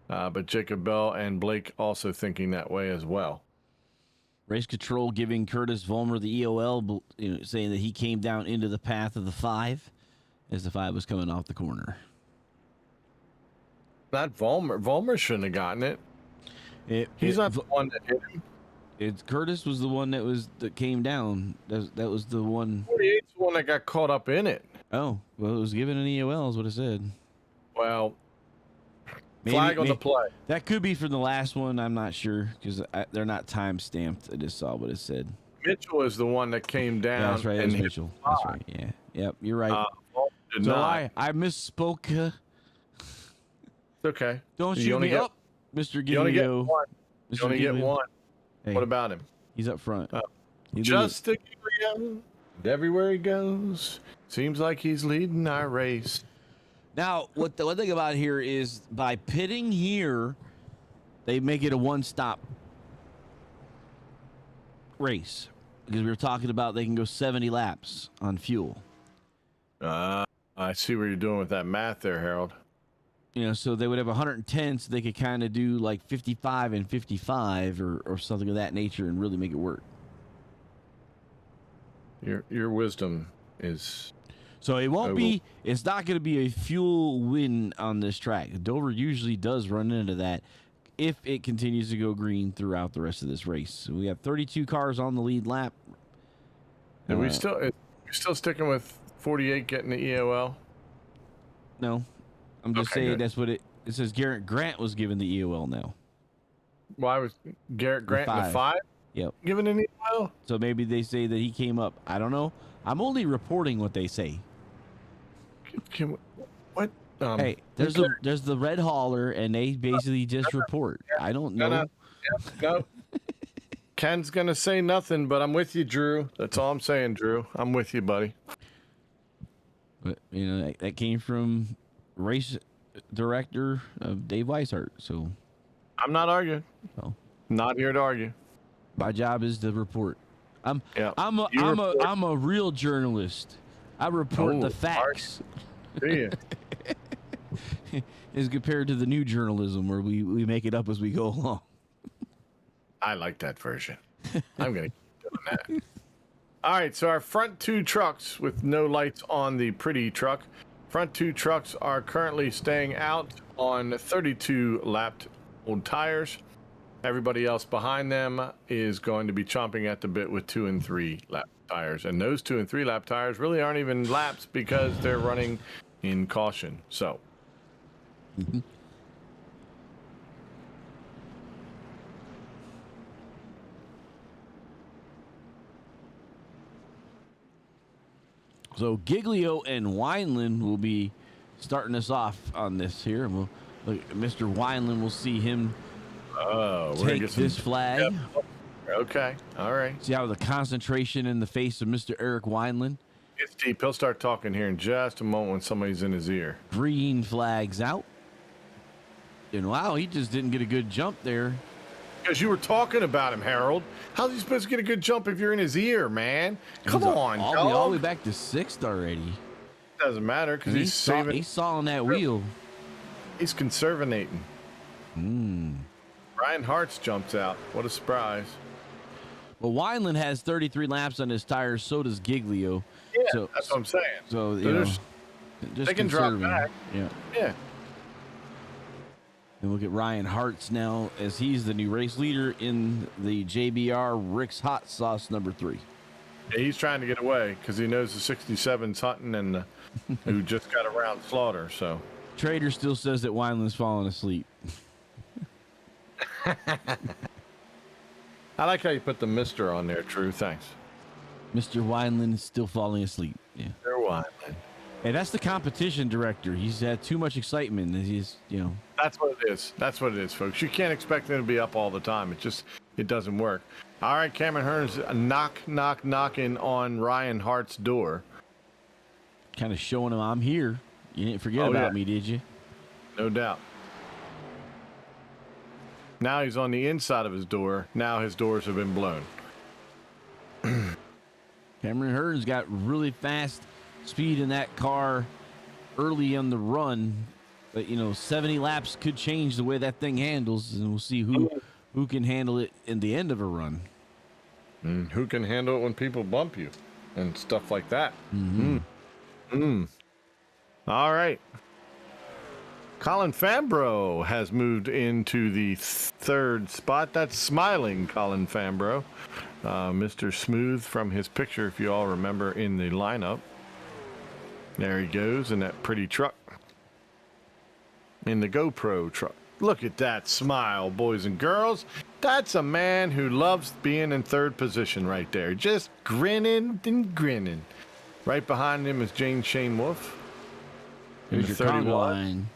But Jacob Bell and Blake also thinking that way as well. Race Control giving Curtis Vollmer the EOL, saying that he came down into the path of the 5 as the 5 was coming off the corner. Not Vollmer. Vollmer shouldn't have gotten it. He's not the one that hit him. Curtis was the one that came down. That was the one. 48's the one that got caught up in it. Oh, well, it was given an EOL is what it said. Well, flag on the play. That could be from the last one. I'm not sure because they're not time stamped. I just saw what it said. Mitchell is the one that came down. Yeah, that's right. It was Mitchell. That's right. Yeah. Yep. You're right. Did not. I misspoke. It's okay. Don't shoot me up, Mr. Giglio. You only get one. You only get one. Hey, what about him? He's up front. Just a Giglio. Everywhere he goes, seems like he's leading our race. Now, what the one thing about here is by pitting here, they make it a one-stop race because we were talking about they can go 70 laps on fuel. I see what you're doing with that math there, Harold. So they would have 110, so they could kind of do like 55 and 55 or something of that nature and really make it work. Your wisdom is... So it won't be, it's not going to be a fuel win on this track. Dover usually does run into that if it continues to go green throughout the rest of this race. So we have 32 cars on the lead lap. And you're still sticking with 48 getting the EOL? No, I'm just saying good. That's what it says. Garrett Grant was given the EOL now. Why was Garrett Grant in the 5? Yep. Given an EOL? So maybe they say that he came up. I don't know. I'm only reporting what they say. What? Hey, there's the red hauler, and they basically just report. I don't know. No. Ken's gonna say nothing, but I'm with you, Drew. That's all I'm saying, Drew. I'm with you, buddy. But that came from race director of Dave Weishart. So I'm not arguing. Well, not here to argue. My job is to report. I'm a real journalist. I report the facts. As compared to the new journalism where we make it up as we go along. I like that version. I'm going to keep doing that. All right, so our front 2 trucks with no lights on the pretty truck. Front 2 trucks are currently staying out on 32 lapped old tires. Everybody else behind them is going to be chomping at the bit with 2 and 3 lap tires. And those 2 and 3 lap tires really aren't even laps because they're running in caution. So. Mm-hmm. So Giglio and Wineland will be starting us off on this here. And Mr. Wineland will see him take this flag. Yep. Okay. All right. See how the concentration in the face of Mr. Eric Wineland. It's deep. He'll start talking here in just a moment when somebody's in his ear. Green flags out. And wow, he just didn't get a good jump there. Because you were talking about him, Harold. How's he supposed to get a good jump if you're in his ear, man? Come on, all the way back to 6th already. Doesn't matter because he's saving. He's sawing that wheel. He's conservinating. Mm. Ryan Hart's jumps out. What a surprise. Well, Wineland has 33 laps on his tires. So does Giglio. Yeah, so, that's what I'm saying. So, you know, just they can drop back. Yeah. Yeah. And look at Ryan Hart's now as he's the new race leader in the JBR Rick's Hot Sauce number 3. Yeah, he's trying to get away because he knows the 67's hunting and who just got around Slaughter. So Trader still says that Wineland's falling asleep. I like how you put the Mister on there. True, thanks. Mr. Wineland is still falling asleep. Yeah. They're Wineland. Hey, that's the competition director. He's had too much excitement. He's, you know. That's what it is. That's what it is, folks. You can't expect them to be up all the time. It doesn't work. All right, Cameron Hearns knocking on Ryan Hart's door. Kind of showing him I'm here. You didn't forget about me, did you? No doubt. Now he's on the inside of his door. Now his doors have been blown. Cameron Hearns got really fast speed in that car early on the run. But, you know, 70 laps could change the way that thing handles, and we'll see who can handle it in the end of a run. Who can handle it when people bump you and stuff like that? All right. Colin Fambro has moved into the third spot. That's smiling Colin Fambro. Mr. Smooth from his picture, if you all remember, in the lineup. There he goes in that pretty truck. In the GoPro truck. Look at that smile, boys and girls. That's a man who loves being in third position right there. Just grinning and grinning. Right behind him is Shane Wolf. Here's your conga line.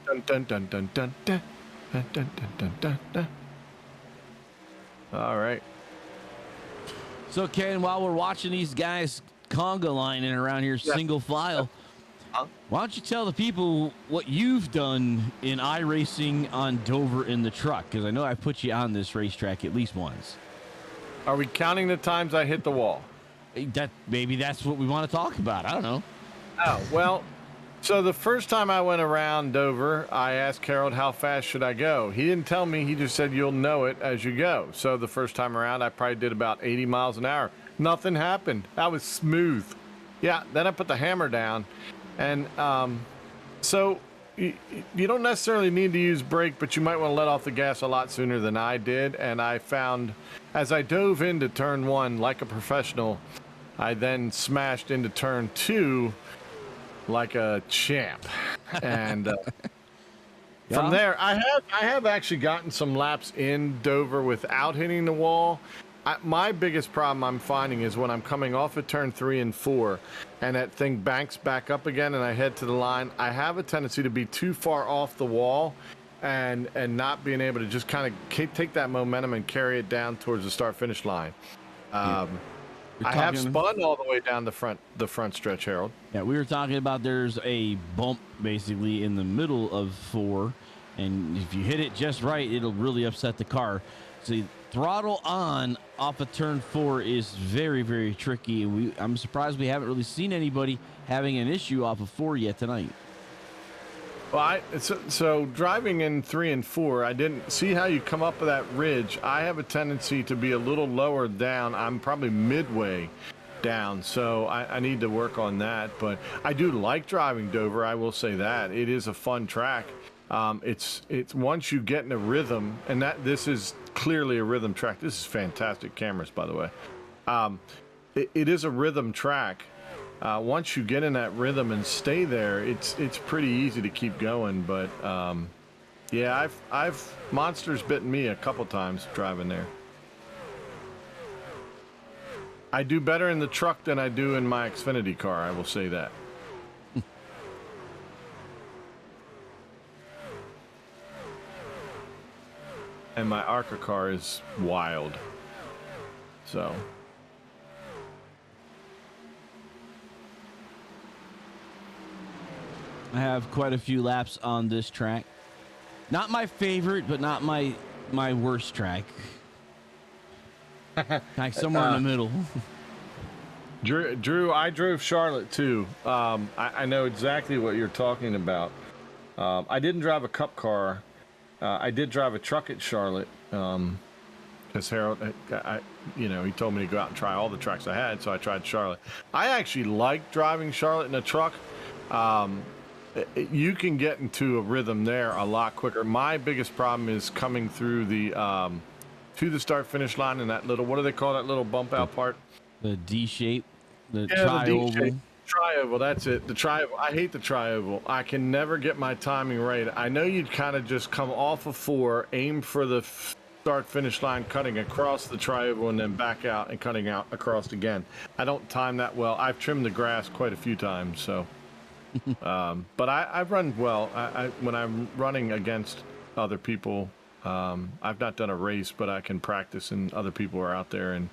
Dun, dun, dun, dun, dun, dun, dun, dun, dun, dun, dun. All right. So, Ken, while we're watching these guys conga lining around here single file, why don't you tell the people what you've done in iRacing on Dover in the truck? Because I know I've put you on this racetrack at least once. Are we counting the times I hit the wall? Maybe that's what we want to talk about. I don't know. Oh, well, so the first time I went around Dover, I asked Harold how fast should I go. He didn't tell me. He just said, you'll know it as you go. So the first time around, I probably did about 80 miles an hour. Nothing happened. That was smooth. Yeah, then I put the hammer down. And so you don't necessarily need to use brake, but you might want to let off the gas a lot sooner than I did. And I found as I dove into turn 1 like a professional, I then smashed into turn 2 like a champ. And from there, I have actually gotten some laps in Dover without hitting the wall. My biggest problem I'm finding is when I'm coming off of turn 3 and 4 and that thing banks back up again and I head to the line, I have a tendency to be too far off the wall and not being able to just kind of take that momentum and carry it down towards the start-finish line. I have spun all the way down the front stretch, Harold. Yeah, we were talking about there's a bump basically in the middle of 4, and if you hit it just right, it'll really upset the car. See, throttle on off of turn 4 is very, very tricky, and I'm surprised we haven't really seen anybody having an issue off of 4 yet tonight. Well, so driving in 3 and 4, I didn't see how you come up with that ridge. I have a tendency to be a little lower down. I'm probably midway down, so I need to work on that. But I do like driving Dover. I will say that it is a fun track. It's once you get in a rhythm, and this is clearly a rhythm track. This is fantastic cameras, by the way. It is a rhythm track. Once you get in that rhythm and stay there, it's pretty easy to keep going. But yeah, I've monsters bitten me a couple times driving there. I do better in the truck than I do in my Xfinity car. I will say that. And my ARCA car is wild. So. I have quite a few laps on this track. Not my favorite, but not my worst track. Like somewhere in the middle. Drew, I drove Charlotte too. I know exactly what you're talking about. I didn't drive a cup car. I did drive a truck at Charlotte. Because Harold, he told me to go out and try all the trucks I had, so I tried Charlotte. I actually like driving Charlotte in a truck. You can get into a rhythm there a lot quicker. My biggest problem is coming through to the start finish line and that little, what do they call that little bump out part? The D shape, the Yeah, the D shape. tri-oval. Tri-oval, that's it. The tri-oval. I hate the tri-oval. I can never get my timing right. I know you'd kind of just come off of 4, aim for the start finish line, cutting across the tri-oval and then back out and cutting out across again. I don't time that well. I've trimmed the grass quite a few times, so but I've run well. When I'm running against other people, I've not done a race, but I can practice and other people are out there, and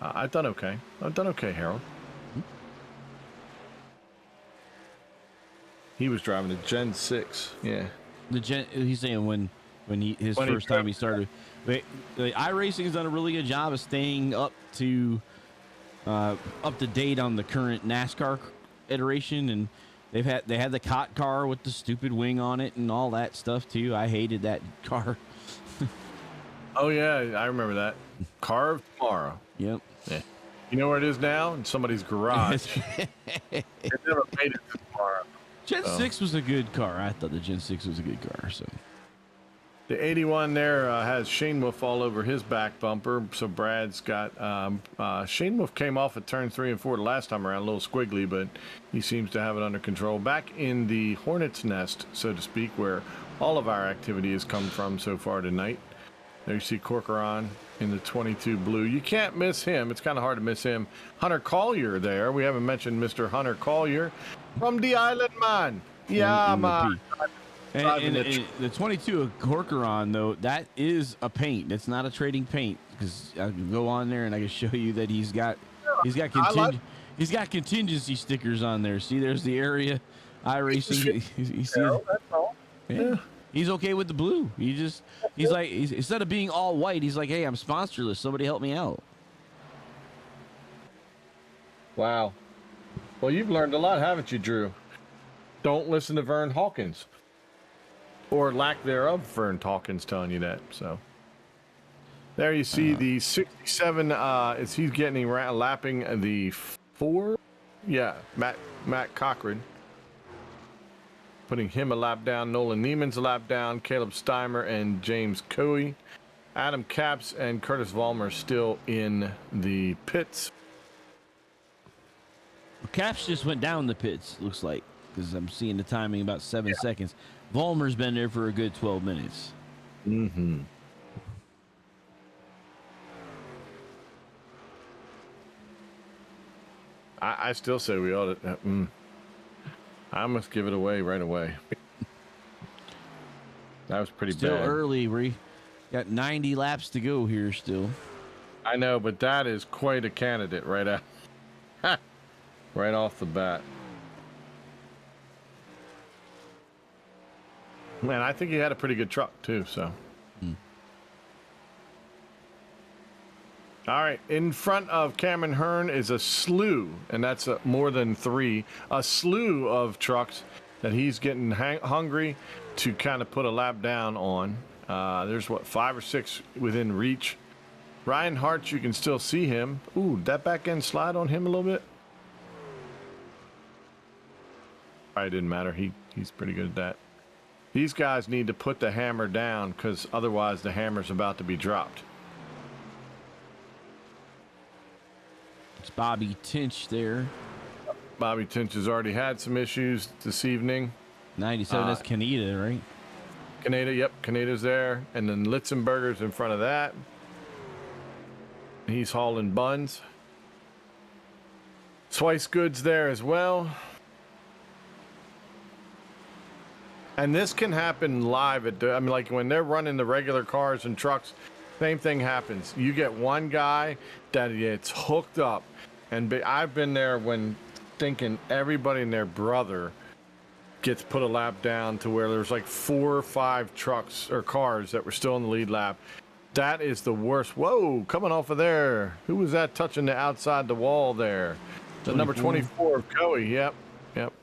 I've done okay. Harold. He was driving a Gen 6. Yeah. He's saying when his first time he started. The iRacing has done a really good job of staying up to date on the current NASCAR iteration, and they had the COT car with the stupid wing on it and all that stuff too. I hated that car. Oh yeah, I remember that. Car of tomorrow. Yep. Yeah. You know where it is now? In somebody's garage. It never made it to tomorrow. Gen 6 was a good car. I thought the Gen 6 was a good car. So the 81 there has Shane Wolf all over his back bumper. So Brad's got Shane Wolf came off at turn 3 and 4 the last time around, a little squiggly, but he seems to have it under control. Back in the hornet's nest, so to speak, where all of our activity has come from so far tonight. There you see Corcoran in the 22 blue. You can't miss him. It's kind of hard to miss him. Hunter Collier there. We haven't mentioned Mr. Hunter Collier from the Island Man. Yeah, man. And the 22 of Corcoran, though, that is a paint. It's not a trading paint, because I can go on there and I can show you that he's got contingency stickers on there. See, there's the area iRacing. You see that's all. Yeah. He's okay with the blue. He's instead of being all white, he's like, hey, I'm sponsorless. Somebody help me out. Wow. Well, you've learned a lot, haven't you, Drew? Don't listen to Vern Hawkins. Or lack thereof, Vern Hawkins telling you that. So there you see the 67 is he's getting lapping the 4. Yeah, Matt Cochran. Putting him a lap down. Nolan Neiman's a lap down. Caleb Steimer and James Coey. Adam Capps and Curtis Vollmer still in the pits. Capps just went down the pits, looks like, because I'm seeing the timing about 7 seconds. Vollmer's been there for a good 12 minutes. Mm-hmm. I still say we ought to... I must give it away right away. That was pretty still bad. Still early. We got 90 laps to go here still. I know, but that is quite a candidate right out. Right off the bat. Man, I think he had a pretty good truck too, so. All right, in front of Cameron Hearn is a slew, and that's more than 3, a slew of trucks that he's getting hungry to kind of put a lap down on. There's 5 or 6 within reach. Ryan Hart, you can still see him. Ooh, that back end slide on him a little bit. Probably didn't matter. He's pretty good at that. These guys need to put the hammer down, because otherwise the hammer's about to be dropped. It's Bobby Tinch there. Bobby Tinch has already had some issues this evening. 97, that's Kaneda, right? Kaneda, yep, Kaneda's there. And then Litzenberger's in front of that. He's hauling buns. Swice Goods there as well. And this can happen live like when they're running the regular cars and trucks, same thing happens. You get one guy that gets hooked up, and I've been there when thinking everybody and their brother gets put a lap down to where there's like 4 or 5 trucks or cars that were still in the lead lap. That is the worst. Whoa, coming off of there. Who was that touching the outside the wall there? The number 24. 24 of Coey. Yep. Yep.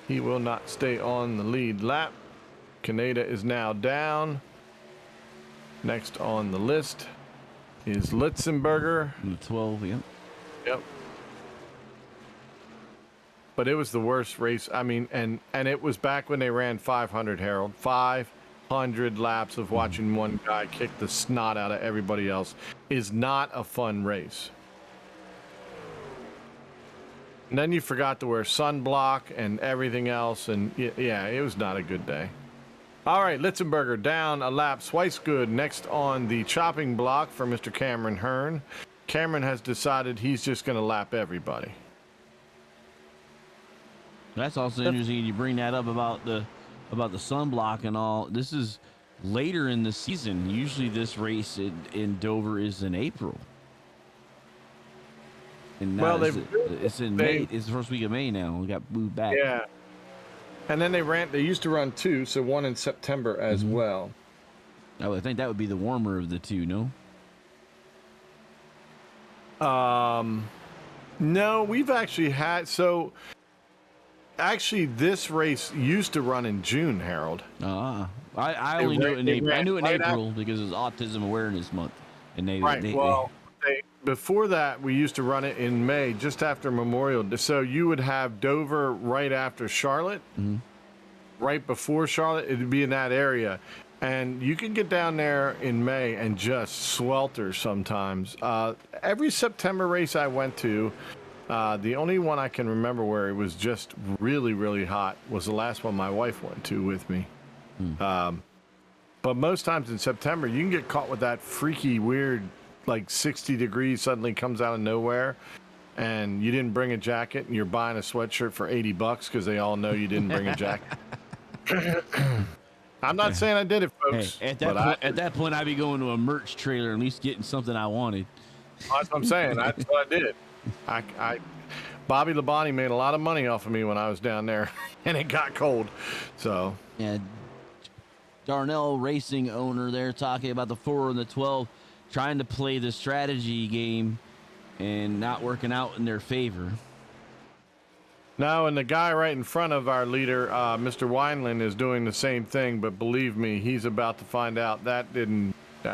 He will not stay on the lead lap. Kaneda is now down. Next on the list is Litzenberger. The 12, yep. Yep. But it was the worst race. I mean, and it was back when they ran 500, Harold. 500 laps of watching one guy kick the snot out of everybody else is not a fun race. And then you forgot to wear sunblock and everything else. And yeah, it was not a good day. All right, Litzenberger down a lap. Swicegood next on the chopping block for Mr. Cameron Hearn. Cameron has decided he's just going to lap everybody. That's also interesting. You bring that up about the sunblock and all. This is later in the season. Usually this race in Dover is in April. And now it's in May. It's the first week of May now. We got moved back. Yeah. And then they used to run two, so one in September as well. I would think that would be the warmer of the two, no? No, we've actually had, so actually this race used to run in June, Harold. I only knew it in April. I knew it in right April because it was Autism Awareness Month. And before that, we used to run it in May, just after Memorial Day. So you would have Dover right after Charlotte, right before Charlotte. It'd be in that area. And you can get down there in May and just swelter sometimes. Every September race I went to, the only one I can remember where it was just really, really hot was the last one my wife went to with me. But most times in September, you can get caught with that freaky, weird, like 60 degrees suddenly comes out of nowhere, and you didn't bring a jacket, and you're buying a sweatshirt for $80 because they all know you didn't bring a jacket. I'm not saying I did it, folks. Hey, at that point, I'd be going to a merch trailer, at least getting something I wanted. That's what I'm saying. That's what I did. Bobby Labonte made a lot of money off of me when I was down there, and it got cold. So yeah, Darnell Racing owner there talking about the 4 and the 12, trying to play the strategy game and not working out in their favor. No, and the guy right in front of our leader, Mr. Wineland, is doing the same thing. But believe me, he's about to find out that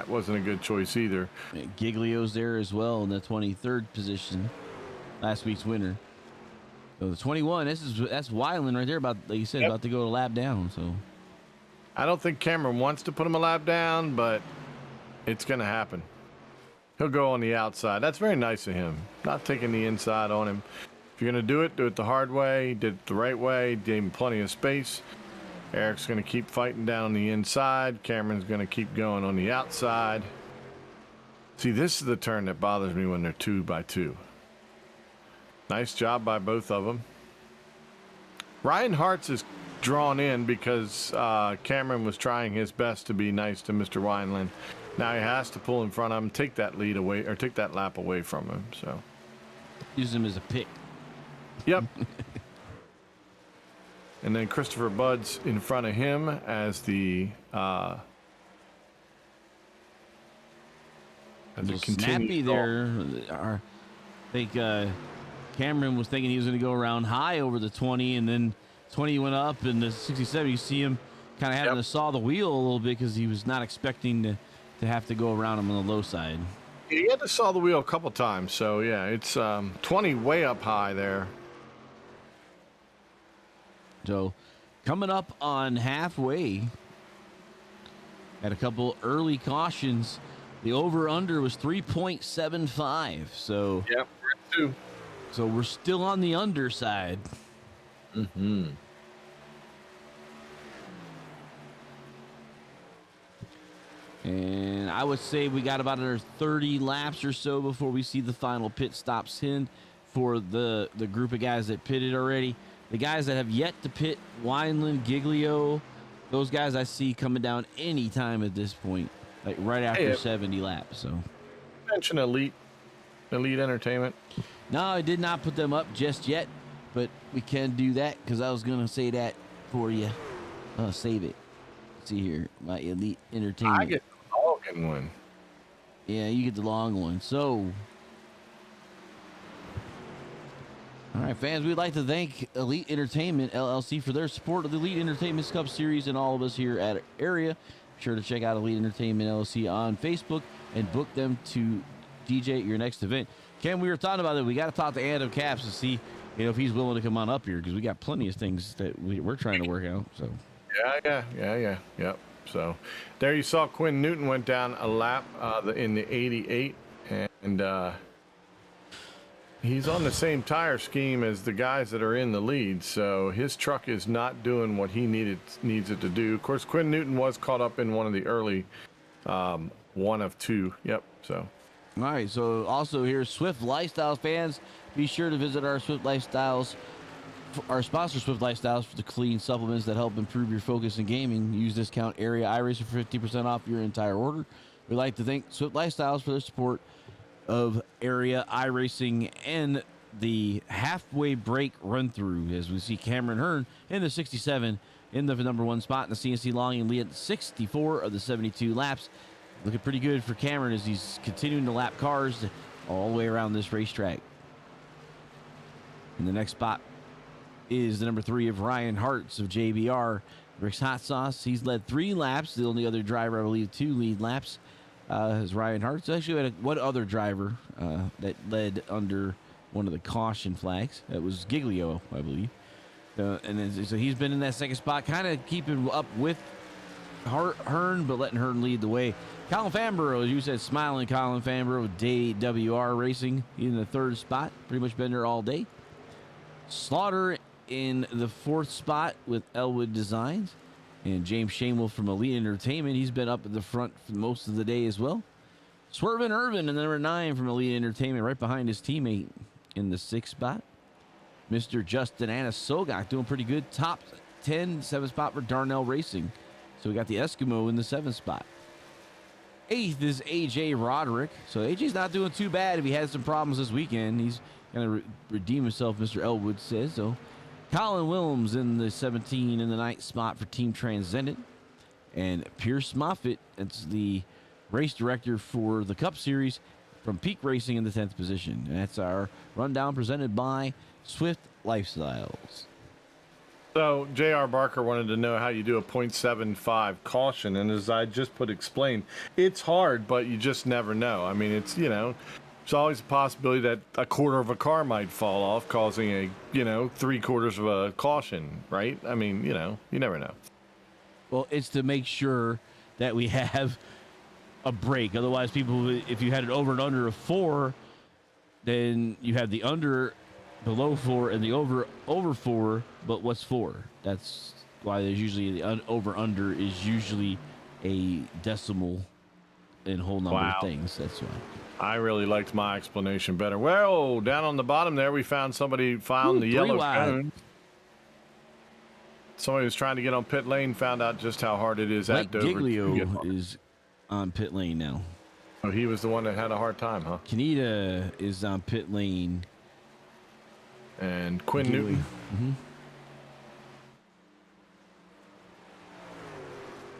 wasn't a good choice either. Giglio's there as well in the 23rd position, last week's winner. So the 21, that's Wineland right there, about, like you said, about to go a lap down. So I don't think Cameron wants to put him a lap down, but it's going to happen. He'll go on the outside. That's very nice of him, not taking the inside on him. If you're going to do it the hard way. Did it the right way. Gave him plenty of space. Eric's going to keep fighting down on the inside. Cameron's going to keep going on the outside. See, this is the turn that bothers me when they're 2 by 2. Nice job by both of them. Ryan Hartz is drawn in because Cameron was trying his best to be nice to Mr. Wineland. Now he has to pull in front of him, take that lead away, or take that lap away from him. So use him as a pick. Yep. And then Christopher Budd's in front of him as the snappy there. I think Cameron was thinking he was going to go around high over the 20, and then 20 went up, and the 67, you see him kind of having to saw the wheel a little bit because he was not expecting to have to go around him on the low side. He had to saw the wheel a couple times, so yeah, it's 20 way up high there. So coming up on halfway, had a couple early cautions. The over-under was 3.75. So yeah, we're at 2. So we're still on the underside. Mm-hmm. And I would say we got about another 30 laps or so before we see the final pit stops in for the group of guys that pitted already. The guys that have yet to pit, Wineland, Giglio, those guys I see coming down any time at this point, like right after 70 laps. So mention Elite Entertainment. No, I did not put them up just yet, but we can do that because I was going to say that for you. Save it. Let's see here, my Elite Entertainment. I get the long one. Yeah, you get the long one. So All right, fans, we'd like to thank Elite Entertainment LLC for their support of the Elite Entertainment Cup Series and all of us here at Area. Be sure to check out Elite Entertainment LLC on Facebook and book them to DJ at your next event. Ken, we were talking about it. We got to talk to Adam Caps to see, if he's willing to come on up here, because we got plenty of things that we're trying to work out. So Yep. So there you saw Quinn Newton went down a lap in the 88, and he's on the same tire scheme as the guys that are in the lead. So his truck is not doing what he needs it to do. Of course, Quinn Newton was caught up in one of the early one of two. Yep. So. All right, so also here, Swift Lifestyles fans, be sure to visit our Swift Lifestyles, our sponsor Swift Lifestyles, for the clean supplements that help improve your focus in gaming. Use discount Area iRacer for 50% off your entire order. We'd like to thank Swift Lifestyles for their support of Area iRacing and the halfway break run through, as we see Cameron Hearn in the 67 in the number 1 spot in the CNC Long lead at 64 of the 72 laps. Looking pretty good for Cameron as he's continuing to lap cars all the way around this racetrack. And the next spot is the number 3 of Ryan Hartz of JBR. Rick's Hot Sauce, he's led 3 laps. The only other driver, I believe, 2 lead laps is Ryan Hartz. Actually, we had one other driver that led under one of the caution flags. That was Giglio, I believe. And then, so he's been in that second spot, kind of keeping up with Hearn, but letting Hearn lead the way. Colin Famborough, as you said, smiling Colin Famborough with DWR Racing in the 3rd spot. Pretty much been there all day. Slaughter in the 4th spot with Elwood Designs. And James Shamewell from Elite Entertainment. He's been up at the front for most of the day as well. Swervin Irvin in the number 9 from Elite Entertainment, right behind his teammate in the 6th spot. Mr. Justin Anasogak doing pretty good. Top 10, 7th spot for Darnell Racing. So we got the Eskimo in the 7th spot. 8th is AJ Roderick. So AJ's not doing too bad. If he had some problems this weekend, he's going to redeem himself, Mr. Elwood says. So Colin Willems in the 17 in the 9th spot for Team Transcendent. And Pierce Moffitt, that's the race director for the Cup Series from Peak Racing in the 10th position. And that's our rundown presented by Swift Lifestyles. So J.R. Barker wanted to know how you do a .75 caution, and as I just explained, it's hard, but you just never know. I mean, it's there's always a possibility that a quarter of a car might fall off, causing a 3/4 of a caution, right? I mean, you never know. Well, it's to make sure that we have a break. Otherwise, people, if you had it over and under of 4, then you have the under below 4 and the over 4, but what's 4? That's why there's usually the over under is usually a decimal and whole number of things. That's why. I really liked my explanation better. Well, down on the bottom there, we found somebody found the yellow cone. Somebody was trying to get on pit lane, found out just how hard it is at Dover. Giglio is on pit lane now. Oh, he was the one that had a hard time, huh? Kaneda is on pit lane. And Quinn Newton. Mm-hmm.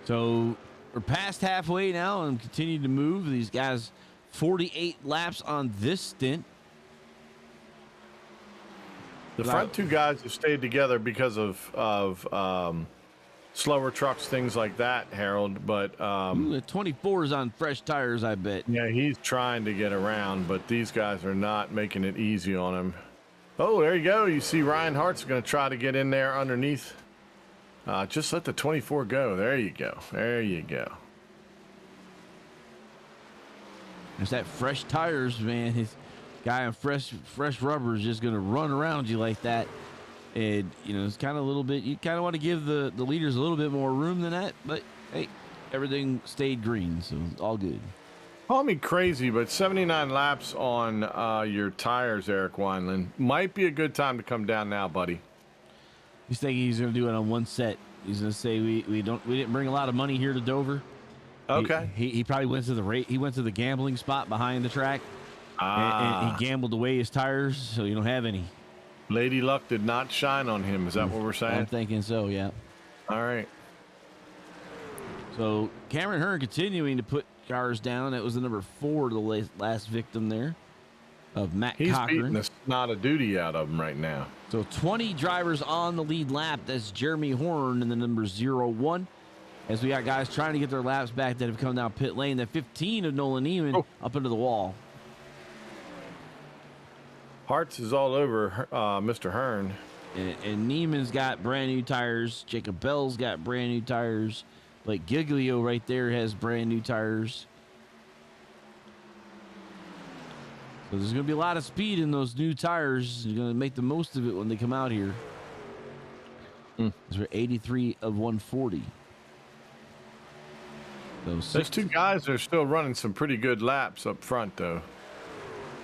So we're past halfway now and continue to move. These guys, 48 laps on this stint. The front 2 guys have stayed together because of slower trucks, things like that, Harold. But the 24 is on fresh tires, I bet. Yeah, he's trying to get around, but these guys are not making it easy on him. Oh, there you go. You see Ryan Hart's going to try to get in there underneath. Just let the 24 go. There you go. There you go. There's that fresh tires, man. His guy on fresh rubber is just going to run around you like that. And, it's kind of a little bit, you kind of want to give the leaders a little bit more room than that. But, hey, everything stayed green, so it's all good. Call me crazy, but 79 laps on your tires, Eric Wineland, might be a good time to come down now, buddy. He's thinking he's going to do it on one set. He's going to say we didn't bring a lot of money here to Dover. Okay. He probably went to the gambling spot behind the track, and he gambled away his tires, so you don't have any. Lady Luck did not shine on him. Is that what we're saying? I'm thinking so. Yeah. All right. So Cameron Hearn continuing to put cars down. That was the number 4 to the last victim there. of Matt He's beating Cochran. the snot of duty out of him right now. So 20 drivers on the lead lap. That's Jeremy Horn in the number 01. As we got guys trying to get their laps back that have come down pit lane. The 15 of Nolan Neiman up into the wall. Hartz is all over Mr. Hearn. And Neiman's got brand new tires. Jacob Bell's got brand new tires. Blake Giglio right there has brand new tires. So there's going to be a lot of speed in those new tires. You're going to make the most of it when they come out here. Those are 83 of 140. Those two guys are still running some pretty good laps up front, though.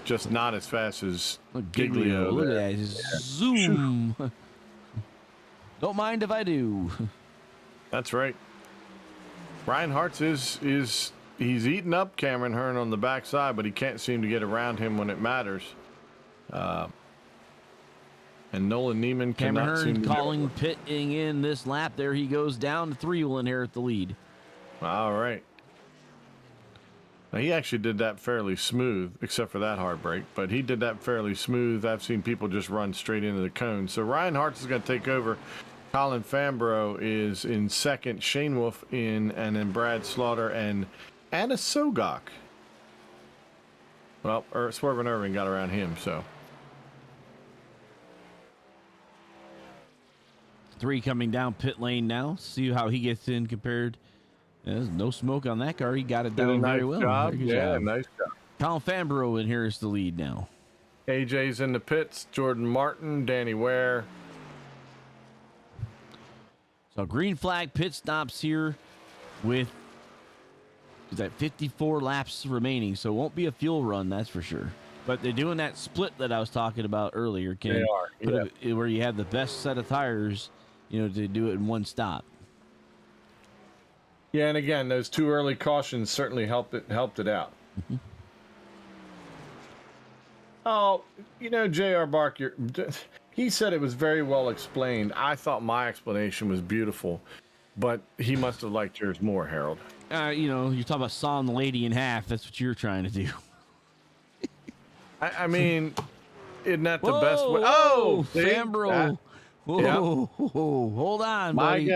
Just not as fast as Giglio. Look at that. Zoom. Don't mind if I do. That's right. Ryan Hartz he's eating up Cameron Hearn on the backside, but he can't seem to get around him when it matters. And Nolan Neiman Cameron cannot Hearn seem to calling pitting in this lap. There he goes down. 3 will inherit the lead. All right. Now, he actually did that fairly smooth, except for that hard break, but he did that fairly smooth. I've seen people just run straight into the cone. So Ryan Hartz is going to take over. Colin Fambro is in second. Shane Wolf and then Brad Slaughter and Anna Sogok. Well, Swerve and Irving got around him, so. 3 coming down pit lane now. See how he gets in compared. There's no smoke on that car. He got it down very well. Job. Yeah, nice job. Colin Fambro inherits the lead now. AJ's in the pits. Jordan Martin, Danny Ware. So green flag pit stops here with that 54 laps remaining. So it won't be a fuel run, that's for sure. But they're doing that split that I was talking about earlier, Ken. They are, yeah. Where you have the best set of tires, to do it in one stop. Yeah, and again, those 2 early cautions certainly helped it out. Mm-hmm. Oh, J.R. Barker, he said it was very well explained. I thought my explanation was beautiful, but he must have liked yours more, Harold. You're talking about sawing the lady in half. That's what you're trying to do. I mean, isn't that the whoa, best way? Oh, see? Fambro. Whoa, Yep. Hold on, buddy.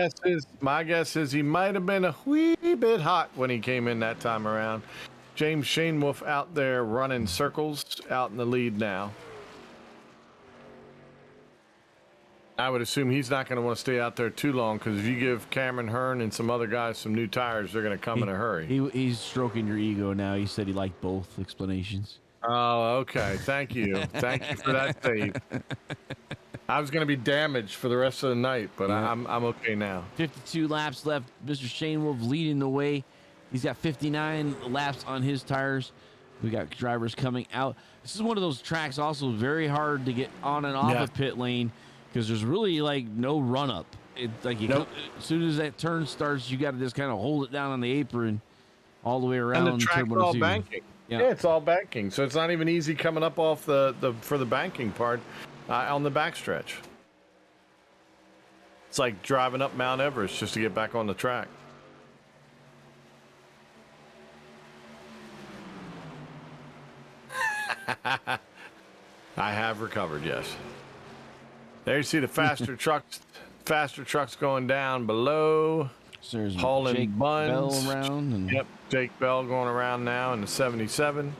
My guess is he might have been a wee bit hot when he came in that time around. James Shane Wolf out there running circles out in the lead now. I would assume he's not going to want to stay out there too long, because if you give Cameron Hearn and some other guys some new tires, they're going to come in a hurry. He's stroking your ego now. He said he liked both explanations. Oh, okay. Thank you. Thank you for that save. I was going to be damaged for the rest of the night, but yeah. I'm okay now. 52 laps left. Mr. Shane Wolf leading the way. He's got 59 laps on his tires. We got drivers coming out. This is one of those tracks also very hard to get on and off of pit lane, because there's really no run up. It's like as soon as that turn starts, you got to just kind of hold it down on the apron all the way around. And the track's all banking. Yeah, it's all banking, so it's not even easy coming up off the for the banking part on the backstretch. It's like driving up Mount Everest just to get back on the track. I have recovered, yes. There you see the faster trucks going down below. So there's hauling Jake buns. Bell around. Yep, Jake Bell going around now in the 77.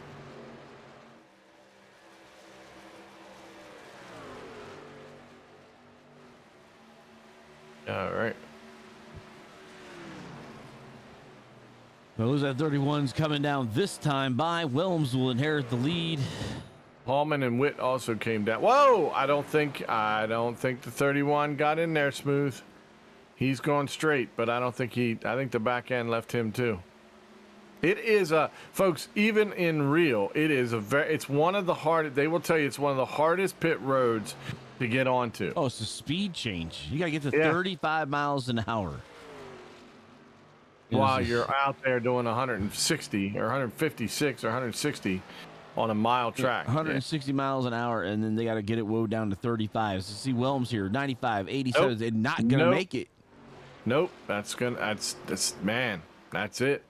All right. Those at 31s coming down this time by. Wilms will inherit the lead. Hallman and Witt also came down. Whoa! I don't think the 31 got in there smooth. He's going straight, but I think the back end left him too. It is folks, even in real, it's one of the hardest, they will tell you it's one of the hardest pit roads to get onto. Oh, it's a speed change. You got to get to 35 miles an hour. While you're out there doing 160 or 156 or 160 on a mile track. 160 miles an hour, and then they got to get it woed down to 35. So see Wilms here, 95, 87. Nope. They're not going to make it. Nope. That's it.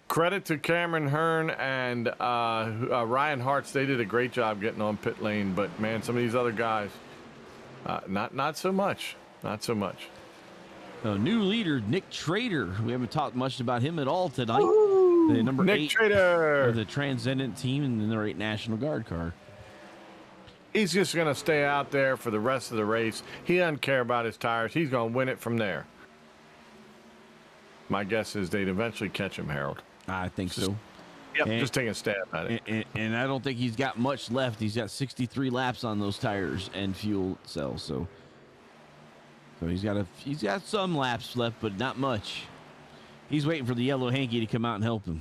Credit to Cameron Hearn and Ryan Hartz. They did a great job getting on pit lane, but man, some of these other guys, not so much. Not so much. A new leader, Nick Trader. We haven't talked much about him at all tonight. Woo! The number Nick 8 Trader of the Transcendent team in the number 8 National Guard car. He's just going to stay out there for the rest of the race. He doesn't care about his tires. He's going to win it from there. My guess is they'd eventually catch him, Harold. I think so. Yep, And- just taking a stab at it. And I don't think he's got much left. He's got 63 laps on those tires and fuel cells. So he's got some laps left, but not much. He's waiting for the yellow hanky to come out and help him.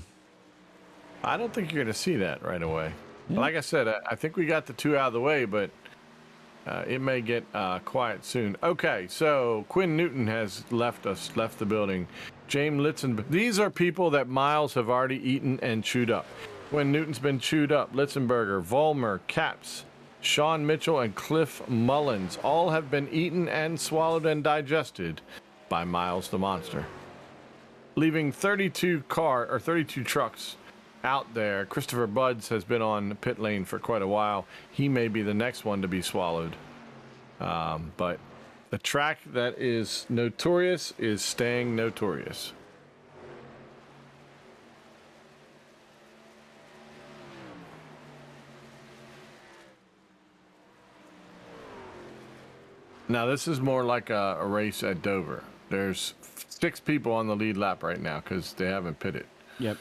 I don't think you're going to see that right away. Yeah. Like I said, I think we got the 2 out of the way, but it may get quiet soon. Okay, so Quinn Newton has left the building. James Litzenberger. These are people that Miles have already eaten and chewed up. Quinn Newton's been chewed up. Litzenberger, Vollmer, Caps, Sean Mitchell, and Cliff Mullins all have been eaten and swallowed and digested by Miles the Monster. Leaving 32 trucks out there. Christopher Buds has been on pit lane for quite a while. He may be the next one to be swallowed. But the track that is notorious is staying notorious. Now, this is more like a race at Dover. There's 6 people on the lead lap right now because they haven't pitted. Yep.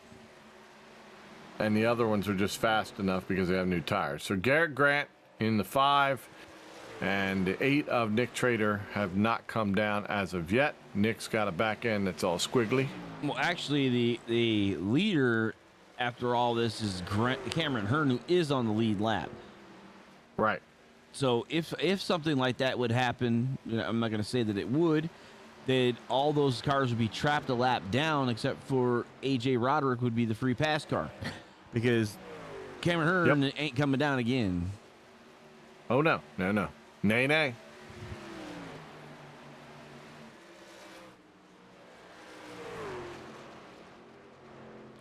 And the other ones are just fast enough because they have new tires. So Garrett Grant in the 5 and the 8 of Nick Trader have not come down as of yet. Nick's got a back end that's all squiggly. Well, actually, the leader after all this is Cameron Hearn, who is on the lead lap. Right. So if something like that would happen, I'm not going to say that it would, that all those cars would be trapped a lap down, except for AJ Roderick would be the free pass car, because Cameron Hearn ain't coming down again. Oh, no. Nay.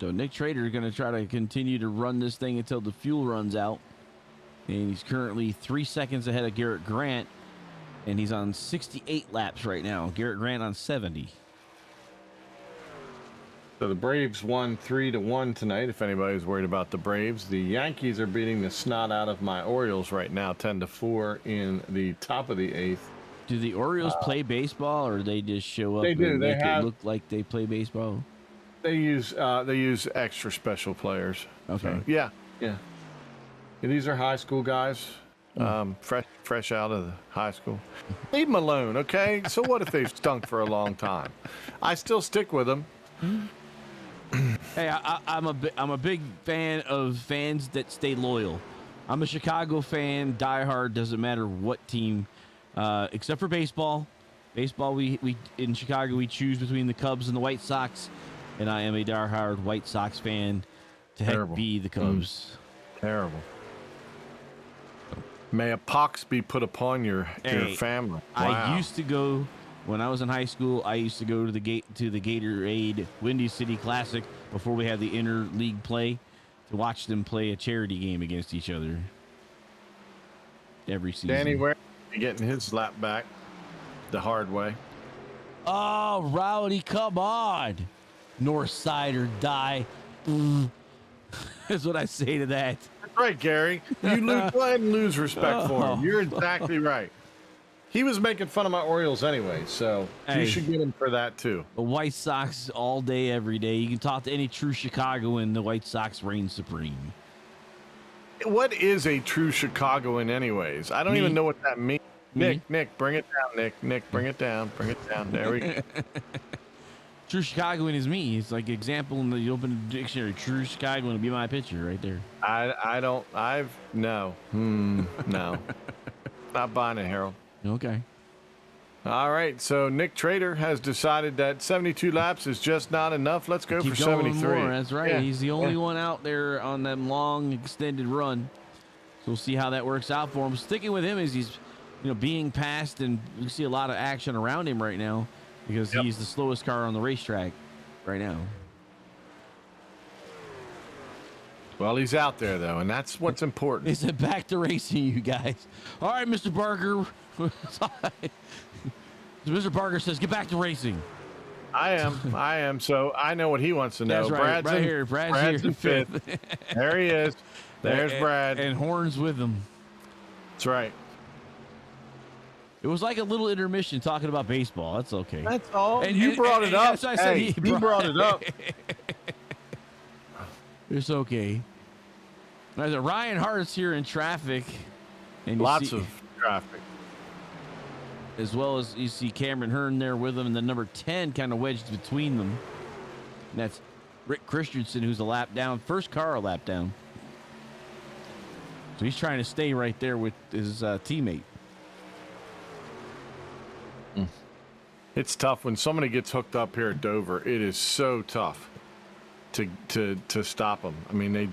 So Nick Trader is going to try to continue to run this thing until the fuel runs out. And he's currently 3 seconds ahead of Garrett Grant. And he's on 68 laps right now. Garrett Grant on 70. So the Braves won 3-1 tonight, if anybody's worried about the Braves. The Yankees are beating the snot out of my Orioles right now, 10-4 in the top of the 8th. Do the Orioles play baseball, or they just show up They do. and They make have- it look like they play baseball? They use extra special players. Okay. So, yeah. These are high school guys, fresh out of the high school. Leave them alone, okay? So what if they've stunk for a long time? I still stick with them. Hey, I'm a big fan of fans that stay loyal. I'm a Chicago fan, diehard. Doesn't matter what team, except for baseball. Baseball, we in Chicago we choose between the Cubs and the White Sox, and I am a diehard White Sox fan. To heck Terrible. be the Cubs. Terrible. May a pox be put upon your family. I Wow. used to go when I was in high school. I used to go to the Gatorade Windy City Classic before we had the interleague play to watch them play a charity game against each other every season. Danny Ware getting his lap back the hard way. Oh, Rowdy, come on. North side or die. That's what I say to that. That's right, Gary. You go ahead and lose respect for him. You're exactly right. He was making fun of my Orioles anyway, so Hey. you should get him for that too. The White Sox all day, every day. You can talk to any true Chicagoan. The White Sox reign supreme. What is a true Chicagoan anyways? I don't Me. even know what that means. Me. Nick, bring it down, Nick. Nick, bring it down. Bring it down. There we go. True Chicagoan is me. It's like example in the open dictionary. True Chicagoan would be my picture right there. No. Not buying it, Harold. Okay. All right, so Nick Trader has decided that 72 laps is just not enough. Let's go Keep for going 73. more. That's right. Yeah. He's the only one out there on that long extended run. So we'll see how that works out for him. Sticking with him is he's being passed, and we see a lot of action around him right now because Yep. he's the slowest car on the racetrack right now. Well, he's out there though, and that's what's important. They said back to racing, you guys. All right, Mr. Barker. Mr. Barker says get back to racing. I am. So I know what he wants to know. That's right. Brad's right in, here. Brad's here. in fifth. There he is. There's Brad. And Horns with him. That's right. It was like a little intermission talking about baseball. That's okay. That's all. And you brought it up. That's what I said. Hey, he brought it up. It's okay. There's a Ryan Hart's here in traffic. And Lots of traffic. As well as you see Cameron Hearn there with him, and the number 10 kind of wedged between them. And that's Rick Christensen, who's a lap down. First car a lap down. So he's trying to stay right there with his teammate. It's tough when somebody gets hooked up here at Dover. It is so tough to stop them. I mean, they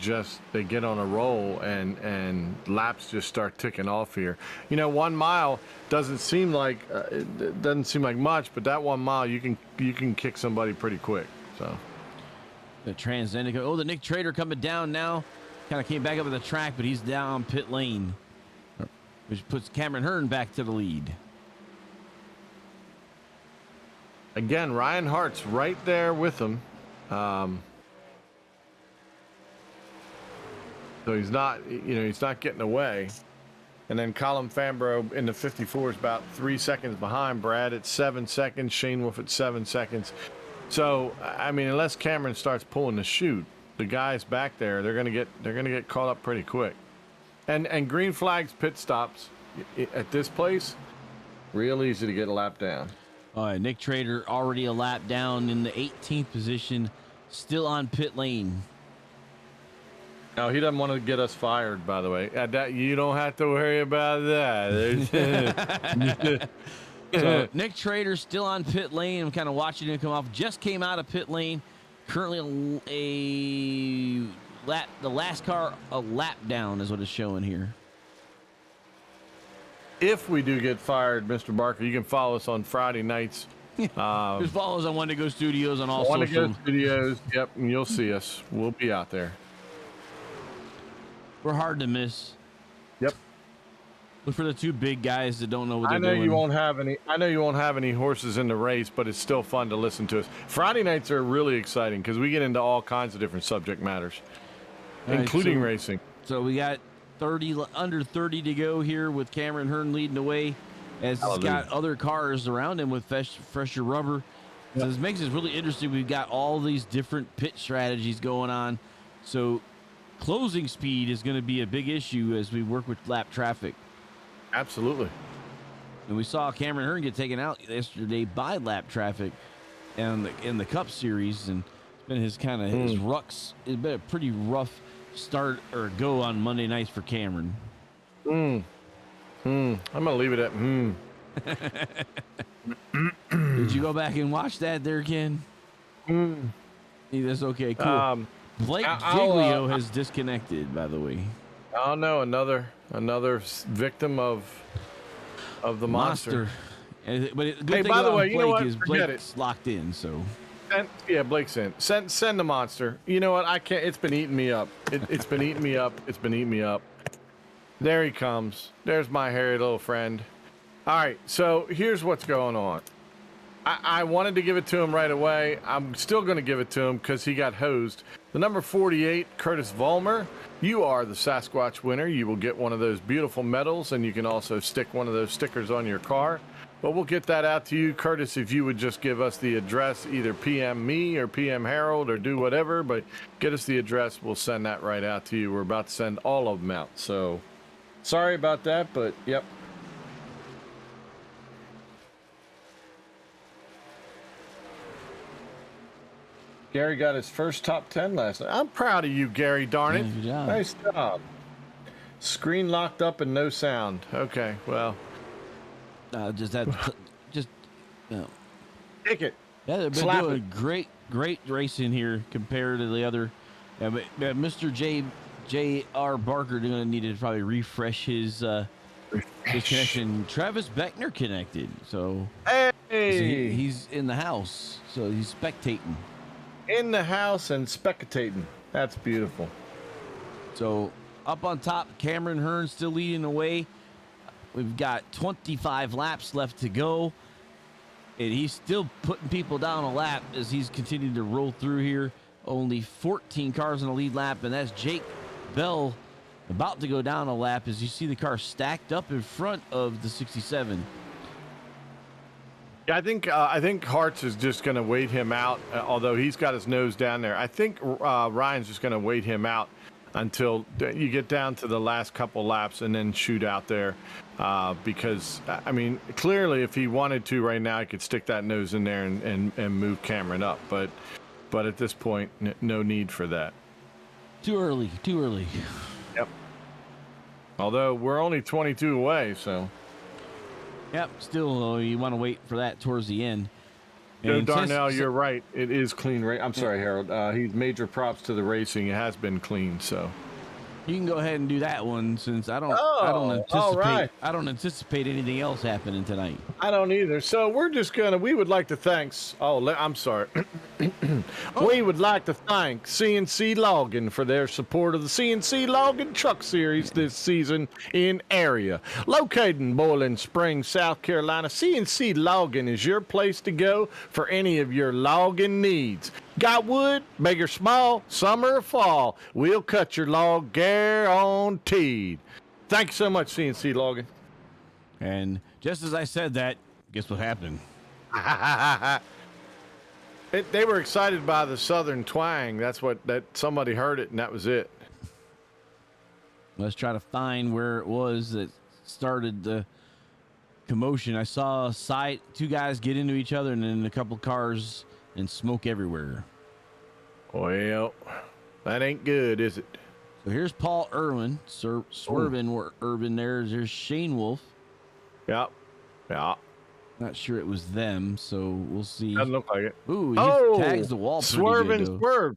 get on a roll and laps just start ticking off here. 1 mile doesn't seem like much, but that 1 mile you can kick somebody pretty quick. So the Transcendic. Oh, the Nick Trader coming down now. Kind of came back up to the track, but he's down pit lane, which puts Cameron Hearn back to the lead. Again, Ryan Hart's right there with him. So he's not getting away. And then Colin Fambro in the 54 is about 3 seconds behind Brad at 7 seconds. Shane Wolf at 7 seconds. So, I mean, unless Cameron starts pulling the chute, the guys back there, they're gonna get caught up pretty quick. And green flags pit stops at this place, real easy to get a lap down. All right, Nick Trader already a lap down in the 18th position, still on pit lane. No, he doesn't want to get us fired, by the way. You don't have to worry about that. So Nick Trader still on pit lane. I'm kind of watching him come off. Just came out of pit lane. Currently the last car a lap down is what it's showing here. If we do get fired, Mr. Barker, you can follow us on Friday nights. Just follow us on One to Go Studios on all One to social. Go Studios. Yep, and you'll see us. We'll be out there. We're hard to miss. Yep. Look for the two big guys that don't know what they're I know doing. you won't have any horses in the race, but it's still fun to listen to us. Friday nights are really exciting because we get into all kinds of different subject matters, including racing. So we got under 30 to go here with Cameron Hearn leading the way as he's got other cars around him with fresher rubber. So this makes it really interesting. We've got all these different pit strategies going on. So closing speed is going to be a big issue as we work with lap traffic. Absolutely. And we saw Cameron Hearn get taken out yesterday by lap traffic in the Cup Series, and it's been his kind of his rucks. It's been a pretty rough start or go on Monday nights for Cameron. I'm gonna leave it at Did you go back and watch that there, Ken? Yeah, that's okay. Cool. Blake Giglio has disconnected, by the way. Oh no, another victim of the monster. But the good Hey, thing by the about way, you know Blake what? is Forget Blake's locked in, so. Blake's in. Send the monster. You know what? I can't. It's been eating me up. It's been eating me up. It's been eating me up. There he comes. There's my hairy little friend. All right. So here's what's going on. I wanted to give it to him right away. I'm still going to give it to him because he got hosed. The number 48, Curtis Vollmer. You are the Sasquatch winner. You will get one of those beautiful medals, and you can also stick one of those stickers on your car. But we'll get that out to you, Curtis, if you would just give us the address, either PM me or PM Harold or do whatever, but get us the address. We'll send that right out to you. We're about to send all of them out. So sorry about that, but yep. Gary got his first top 10 last night. I'm proud of you, Gary, darn it. Yeah, good job. Nice job. Screen locked up and no sound. Okay, well. Just Take it. Yeah, they've been Slap doing great racing here compared to the other. But Mr. J.R. Barker going to need to probably refresh his connection. Travis Beckner connected, so Hey, he's in the house, so he's spectating. in the house and spectating. That's beautiful. So up on top, Cameron Hearn still leading the way. We've got 25 laps left to go. And he's still putting people down a lap as he's continuing to roll through here. Only 14 cars in the lead lap, and that's Jake Bell about to go down a lap as you see the car stacked up in front of the 67. Yeah, I think Hartz is just going to wait him out, although he's got his nose down there. I think Ryan's just going to wait him out until you get down to the last couple laps and then shoot out there. Because, I mean, clearly if he wanted to right now, he could stick that nose in there and move Cameron up. But at this point, no need for that. Too early. Yep. Although we're only 22 away, so. Yep, still, you want to wait for that towards the end. And Darnell, you're right. It is clean. I'm sorry, Harold. He's major props to the racing. It has been clean, so. You can go ahead and do that one since I don't anticipate anything else happening tonight. I don't either. So we would like to thank, I'm sorry. We would like to thank CNC Logging for their support of the CNC Logging Truck Series this season in area. Located in Boiling Springs, South Carolina, CNC Logging is your place to go for any of your logging needs. Got wood, big or small, summer or fall, we'll cut your log guaranteed. Thank you so much, CNC Logging. And just as I said that, guess what happened? They were excited by the southern twang. That somebody heard it, and that was it. Let's try to find where it was that started the commotion. I saw two guys get into each other, and then a couple cars and smoke everywhere. Well, that ain't good, is it? So here's Paul Irwin, swerving Irvin there. There's Shane Wolf. Yep. Yeah. Not sure it was them, so we'll see. Doesn't look like it. Ooh, he tags the wall pretty good, though.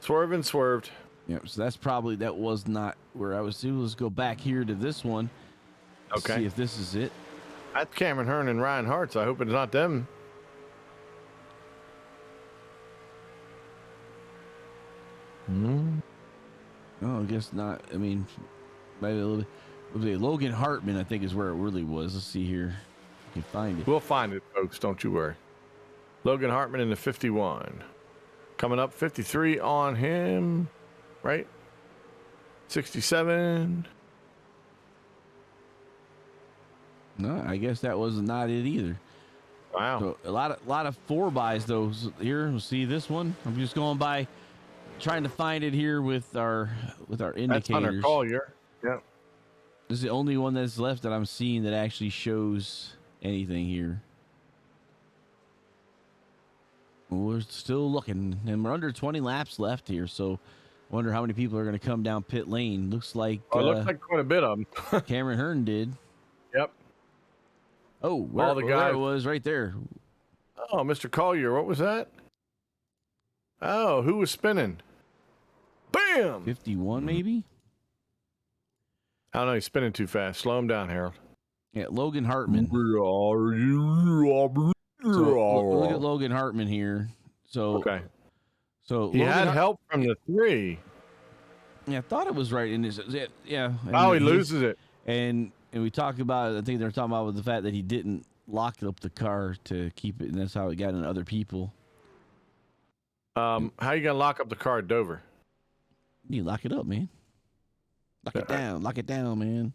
Swerved. Yep, so that was not where I was. Let's go back here to this one. Okay. See if this is it. That's Cameron Hearn and Ryan Hartz. I hope it's not them. Oh, I guess not. I mean, maybe a little bit. Logan Hartman, I think, is where it really was. Let's see here. You can find it. We'll find it, folks. Don't you worry. Logan Hartman in the 51. Coming up 53 on him, right? 67. No, I guess that was not it either. Wow. So a lot of 4-bys though. So here, we'll see this one. I'm just going by, trying to find it here with our indicators. That's Hunter Collier. Yeah. This is the only one that's left that I'm seeing that actually shows anything here. We're still looking, and we're under 20 laps left here, so I wonder how many people are going to come down pit lane. Looks like it looks like quite a bit of them. Cameron Hearn did. Yep. Oh, all the guys. There it was right there. Oh, Mr. Collier, what was that? Oh, who was spinning? Bam! 51 maybe? I don't know, he's spinning too fast. Slow him down, Harold. Yeah, Logan Hartman. Look at Logan Hartman here. So okay. So he had help from the 3. Yeah, I thought it was right in this. Yeah. Oh, he loses it. And we talked about, I think they're talking about the fact that he didn't lock up the car to keep it, and that's how it got into other people. How you gonna lock up the car at Dover? You lock it up, man. Lock it down. Lock it down, man.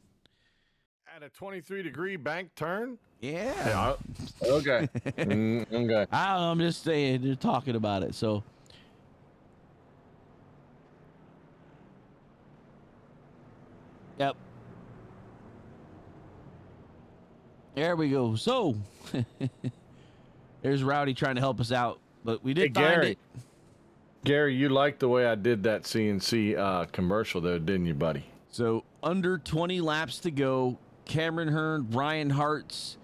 At a 23-degree bank turn? Yeah. Okay. Okay. I'm just saying, they're talking about it. So, yep. There we go. So, there's Rowdy trying to help us out, but we did find it. Gary, you liked the way I did that CNC commercial, though, didn't you, buddy? So, under 20 laps to go. Cameron Hearn, Ryan Hartz,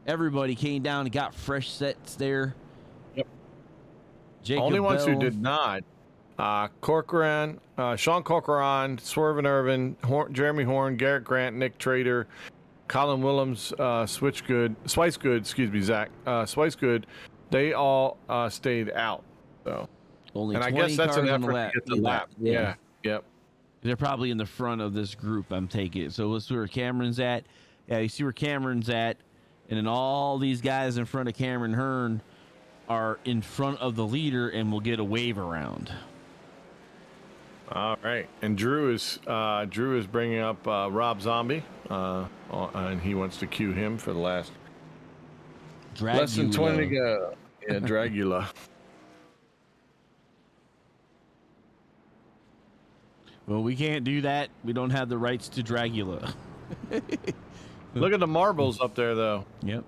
everybody came down and got fresh sets there. Yep. Jacob Only ones Bell. who did not. Corcoran, Sean Corcoran, Swervin Irvin, Jeremy Horn, Garrett Grant, Nick Trader, Colin Willems, Swicegood, excuse me, Zach, Swicegood, they all stayed out. So, only and 20 I guess that's cars an on the effort lap. to get the lap. Yeah. Yep. They're probably in the front of this group. I'm taking it. So let's see where Cameron's at. Yeah, you see where Cameron's at, and then all these guys in front of Cameron Hearn are in front of the leader, and we'll get a wave around. All right, and Drew is bringing up Rob Zombie, and he wants to cue him for the last less than 20 to go. Yeah, Dragula. Well, we can't do that. We don't have the rights to Dragula. Look at the marbles up there, though. Yep.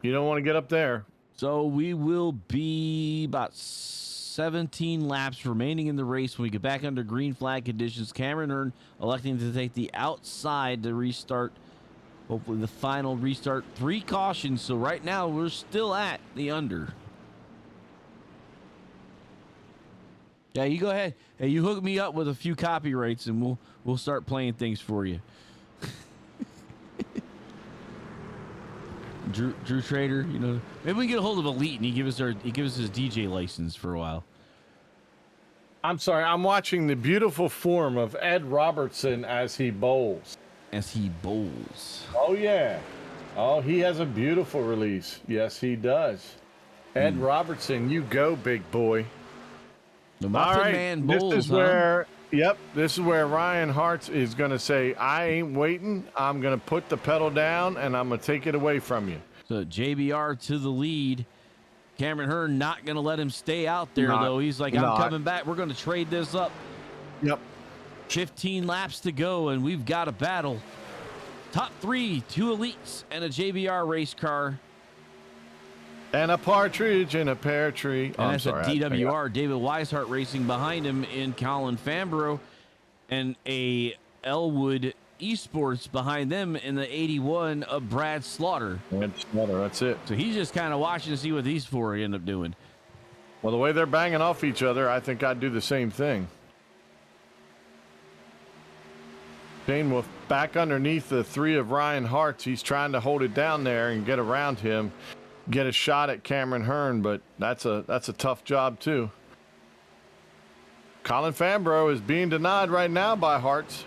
You don't want to get up there. So we will be about 17 laps remaining in the race when we get back under green flag conditions. Cameron Hearn electing to take the outside to restart. Hopefully the final restart. 3 cautions. So right now we're still at the under. Yeah, you go ahead. Hey, you hook me up with a few copyrights and we'll start playing things for you. Drew Trader, you know, maybe we can get a hold of Elite and he gives us his DJ license for a while. I'm sorry, I'm watching the beautiful form of Ed Robertson as he bowls. Oh yeah. Oh, he has a beautiful release. Yes, he does. Ed Robertson, you go, big boy. The Muffin Man bowls. This is where, this is where Ryan Hartz is going to say, I ain't waiting. I'm going to put the pedal down, and I'm going to take it away from you. So JBR to the lead. Cameron Hearn not going to let him stay out there, though. He's like, I'm coming back. We're going to trade this up. Yep. 15 laps to go, and we've got a battle. Top 3, 2 elites, and a JBR race car. And a partridge in a pear tree. And that's a DWR, David Weishart racing behind him in Colin Fambro. And a Elwood Esports behind them in the 81 of Brad Slaughter. That's it. So he's just kind of watching to see what these 4 end up doing. Well, the way they're banging off each other, I think I'd do the same thing. Shane Wolf back underneath the 3 of Ryan Hartz. He's trying to hold it down there and get around him. Get a shot at Cameron Hearn, but that's a tough job too. Colin Fambro is being denied right now by Hartz.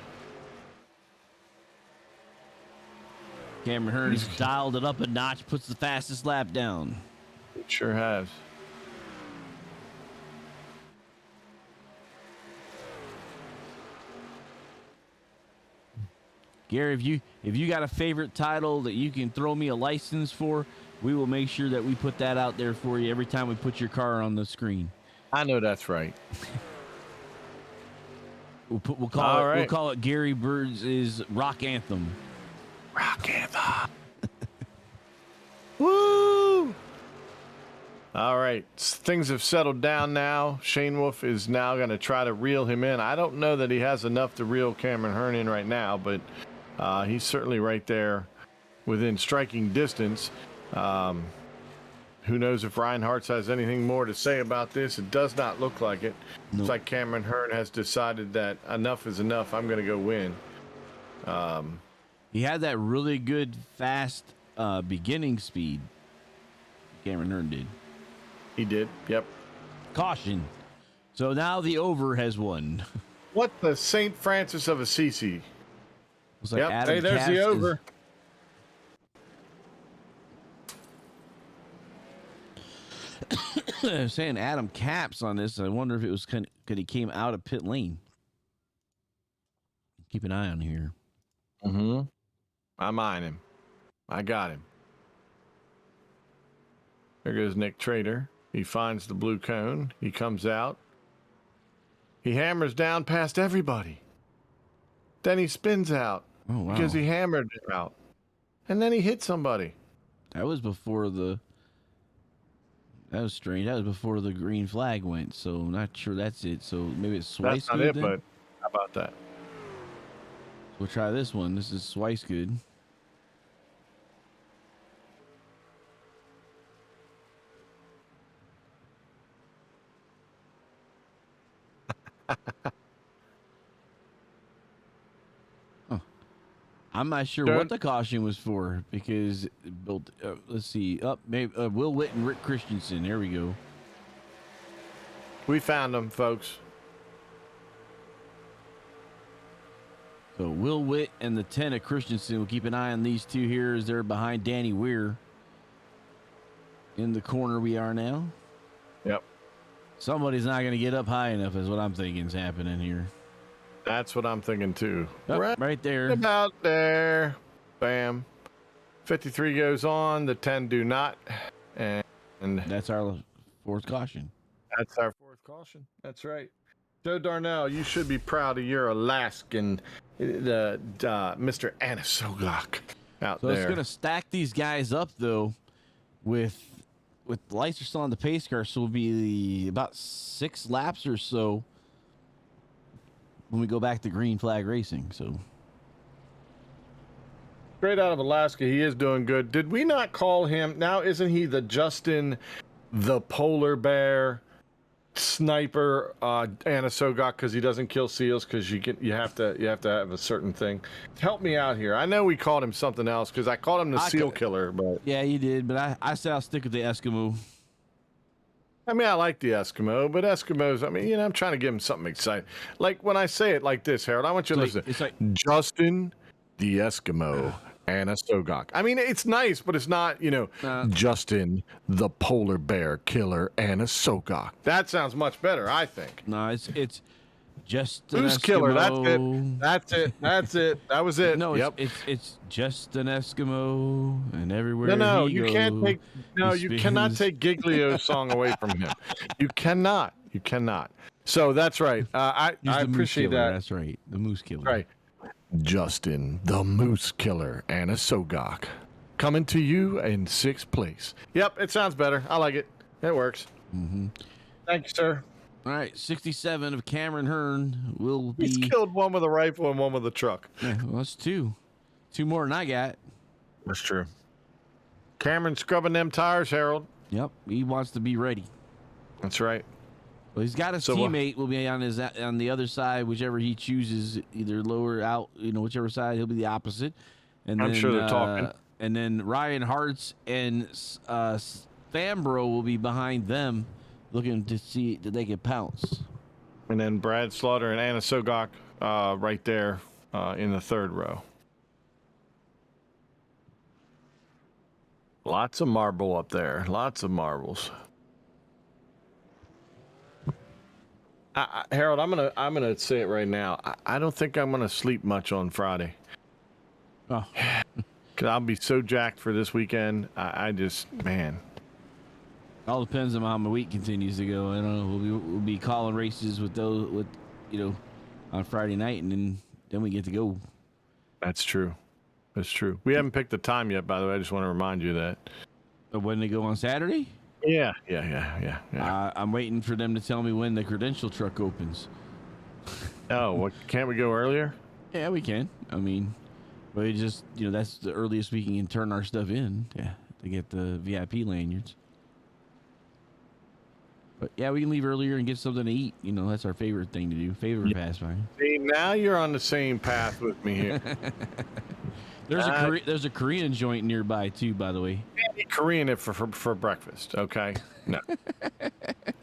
Cameron Hearn's dialed it up a notch, puts the fastest lap down. It sure has. Gary, if you got a favorite title that you can throw me a license for, we will make sure that we put that out there for you every time we put your car on the screen. I know that's right. We'll call it Gary Birds' Rock Anthem. Rock Anthem. Woo! All right, things have settled down now. Shane Wolf is now going to try to reel him in. I don't know that he has enough to reel Cameron Hearn in right now, but he's certainly right there within striking distance. Who knows if Ryan Hartz has anything more to say about this? It does not look like it. Nope. It's like Cameron Hearn has decided that enough is enough. I'm going to go win. He had that really good, fast beginning speed. Cameron Hearn did. He did. Yep. Caution. So now the over has won. What the St. Francis of Assisi? Like yep. Hey, there's the over. Saying Adam Caps on this. I wonder if it was because he came out of pit lane. Keep an eye on here. Mm-hmm. I'm eyeing him. I got him. There goes Nick Trader. He finds the blue cone. He comes out. He hammers down past everybody. Then he spins out. Oh, wow. Because he hammered out. And then he hit somebody. That was before the... That was strange. That was before the green flag went, so I'm not sure that's it. So maybe it's Swice That's not good it, then? but how about that? We'll try this one. This is Swice good. Oh. I'm not sure what the caution was for because let's see. Maybe Will Witt and Rick Christensen. There we go. We found them, folks. So Will Witt and the 10 of Christensen. We'll keep an eye on these two here as they're behind Danny Weir. In the corner we are now. Yep. Somebody's not going to get up high enough is what I'm thinking is happening here. That's what I'm thinking too. Oh, right there. About there. Bam. 53 goes on. The 10 do not. And That's our fourth caution. that's our fourth caution. That's right. Joe Darnell, you should be proud of your Alaskan, Mr. Anasogok out So there. it's going to stack these guys up, though, with the lights are still on the pace car, so it'll be about 6 laps or so when we go back to green flag racing. So Straight out of Alaska, he is doing good. Did we not call him? Now, isn't he the Justin, the polar bear sniper, Anasogok, because he doesn't kill seals? Because you have to have a certain thing. Help me out here. I know we called him something else because I called him the seal killer, but yeah, you did, but I said I'll stick with the Eskimo. I mean, I like the Eskimo, but Eskimos, I mean, I'm trying to give him something exciting. Like when I say it like this, Harold, I want you to listen. It's like Justin, the Eskimo, Anasogok. I mean, it's nice, but it's not, Justin, the polar bear killer, Anasogok. That sounds much better, I think. no, it's just an Who's Eskimo. killer? That's it. That was it. No, Yep. it's just an Eskimo, and everywhere No, he you goes, can't take. No, he you cannot spins. take Giglio's song away from him. You cannot. You cannot. So that's right. I He's the moose appreciate killer, that. That's right, the moose killer. Right. Justin, the moose killer, Anasogok, coming to you in 6th place. Yep, it sounds better. I like it. It works. Mm-hmm. Thank you, sir. All right, 67 of Cameron Hearn will be. He's killed one with a rifle and one with a truck. Yeah, well, that's 2 more than I got. That's true. Cameron scrubbing them tires, Harold. Yep, he wants to be ready. That's right. Well, he's got his So, teammate will be on the other side, whichever he chooses, either lower out, whichever side he'll be the opposite. And I'm then, sure they're talking. And then Ryan Hartz and Fambro will be behind them, looking to see that they can pounce. And then Brad Slaughter and Anasogok right there in the 3rd row. Lots of marble up there. Lots of marbles. Harold, I'm gonna say it right now. I don't think I'm gonna sleep much on Friday. Oh, Cause I'll be so jacked for this weekend. I just, man. all depends on how my week continues to go. I don't know. We'll be calling races with on Friday night, and then we get to go. That's true. That's true. We haven't picked the time yet, by the way. I just want to remind you that. But when they go on Saturday, Yeah. I'm waiting for them to tell me when the credential truck opens. Oh, what? Can't we go earlier? Yeah, we can. I mean, we just, that's the earliest we can turn our stuff in to get the VIP lanyards. But yeah, we can leave earlier and get something to eat. That's our favorite thing to do. Favorite pastime. See, now you're on the same path with me here. There's a Korean joint nearby too, by the way. Eat Korean it for breakfast, okay? No.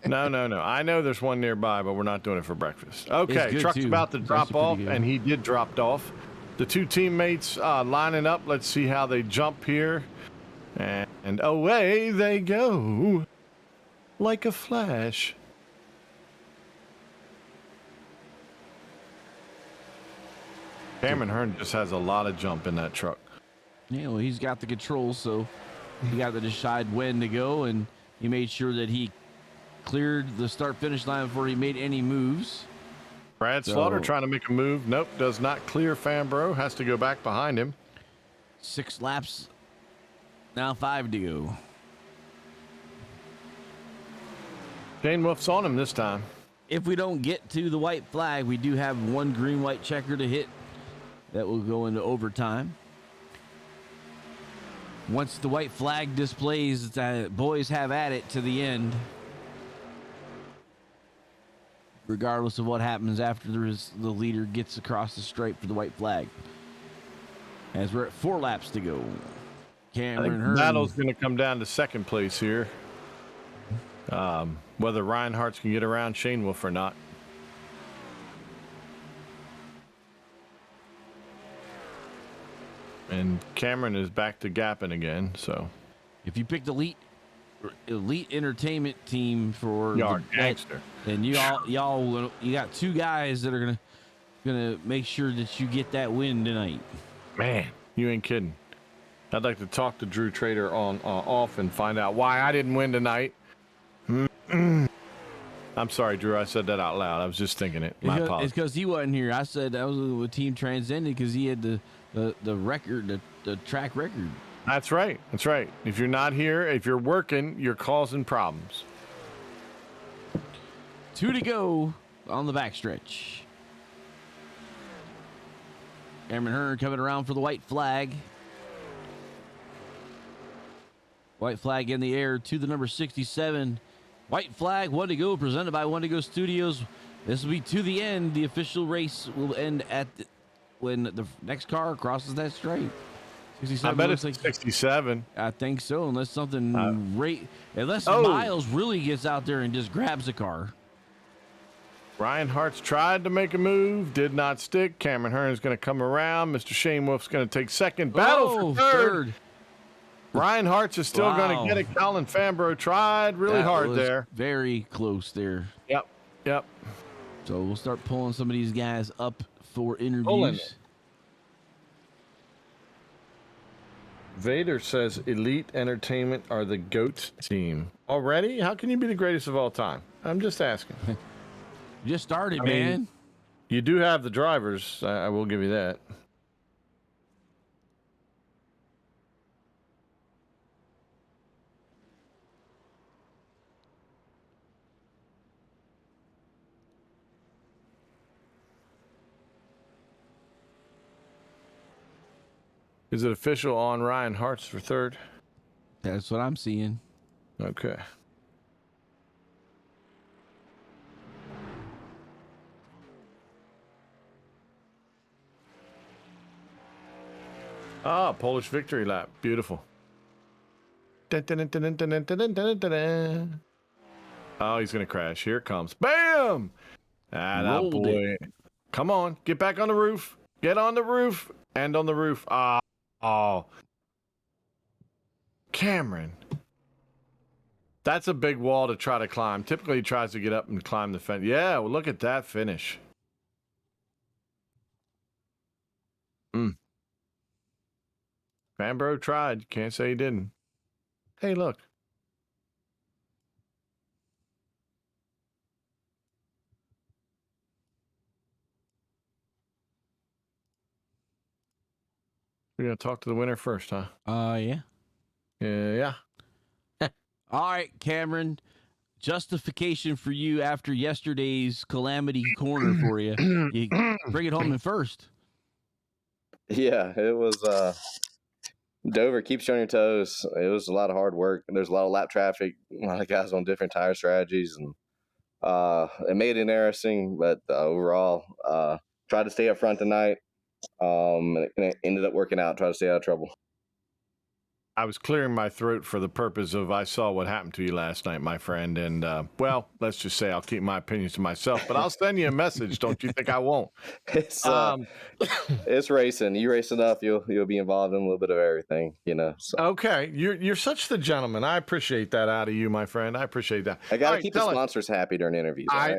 No. I know there's one nearby, but we're not doing it for breakfast. Okay, good, truck's too. about to It's drop actually off, pretty good. and he did drop off. The 2 teammates lining up. Let's see how they jump here. And away they go. Like a flash. Cameron Hearn just has a lot of jump in that truck. Yeah, well, he's got the controls, so he got to decide when to go, and he made sure that he cleared the start-finish line before he made any moves. Brad Slaughter trying to make a move. Nope, does not clear Fambro. Has to go back behind him. 6 laps, now 5 to go. Shane Wolf's on him this time. If we don't get to the white flag, we do have 1 green-white checker to hit. That will go into overtime. Once the white flag displays, boys have at it to the end. Regardless of what happens after the leader gets across the stripe for the white flag. As we're at 4 laps to go. I Cameron think the Hearn. battle's going to come down to 2nd place here. Whether Ryan Hartz can get around Shane Wolf or not. And Cameron is back to gapping again. So If you picked elite entertainment team for you are the bet, gangster. then you got two guys that are gonna make sure that you get that win tonight. Man, you ain't kidding. I'd like to talk to Drew Trader on off and find out why I didn't win tonight. I'm sorry, Drew. I said that out loud. I was just thinking it. My apologies. It's because he wasn't here. I said that was with Team Transcended because he had the record, the track record. That's right. That's right. If you're not here, if you're working, you're causing problems. 2 to go on the backstretch. Cameron Hearn coming around for the white flag. White flag in the air to the number 67. White flag, 1 to go, presented by 1 to Go Studios. This will be to the end. The official race will end when the next car crosses that stripe. 67 I bet it's like 67. I think so, unless something Miles really gets out there and just grabs a car. Ryan Hart's tried to make a move, did not stick. Cameron Hearn's going to come around. Mr. Shane Wolf's going to take second. Battle for third. Ryan Hart's is still going to get it. Colin Fambro tried really hard there. Very close there. Yep. So we'll start pulling some of these guys up for interviews. Pulling it. Vader says Elite Entertainment are the GOAT team. Already? How can you be the greatest of all time? I'm just asking. Just started, man. You do have the drivers. I will give you that. Is it official on Ryan Hart's for third? That's what I'm seeing. Okay. Polish victory lap. Beautiful. Oh, he's going to crash. Here it comes. Bam! That boy. Come on. Get back on the roof. Get on the roof. And on the roof. Oh. Cameron. That's a big wall to try to climb. Typically, he tries to get up and climb the fence. Yeah, well, look at that finish. Fambro tried. Can't say he didn't. Hey, look. We're going to talk to the winner first, huh? Yeah. Yeah. All right, Cameron. Justification for you after yesterday's calamity corner for you. You bring it home in first. Yeah, it was Dover keeps you on your toes. It was a lot of hard work. There's a lot of lap traffic, a lot of guys on different tire strategies, and it made it interesting, but overall, tried to stay up front tonight. And it ended up working out, tried to stay out of trouble. I was clearing my throat for the purpose of I saw what happened to you last night, my friend. And, well, let's just say I'll keep my opinions to myself, but I'll send you a message. Don't you think I won't? It's racing. You race enough, you'll be involved in a little bit of everything, you know. So. Okay. You're such the gentleman. I appreciate that out of you, my friend. I appreciate that. I got to keep the sponsors happy during interviews. I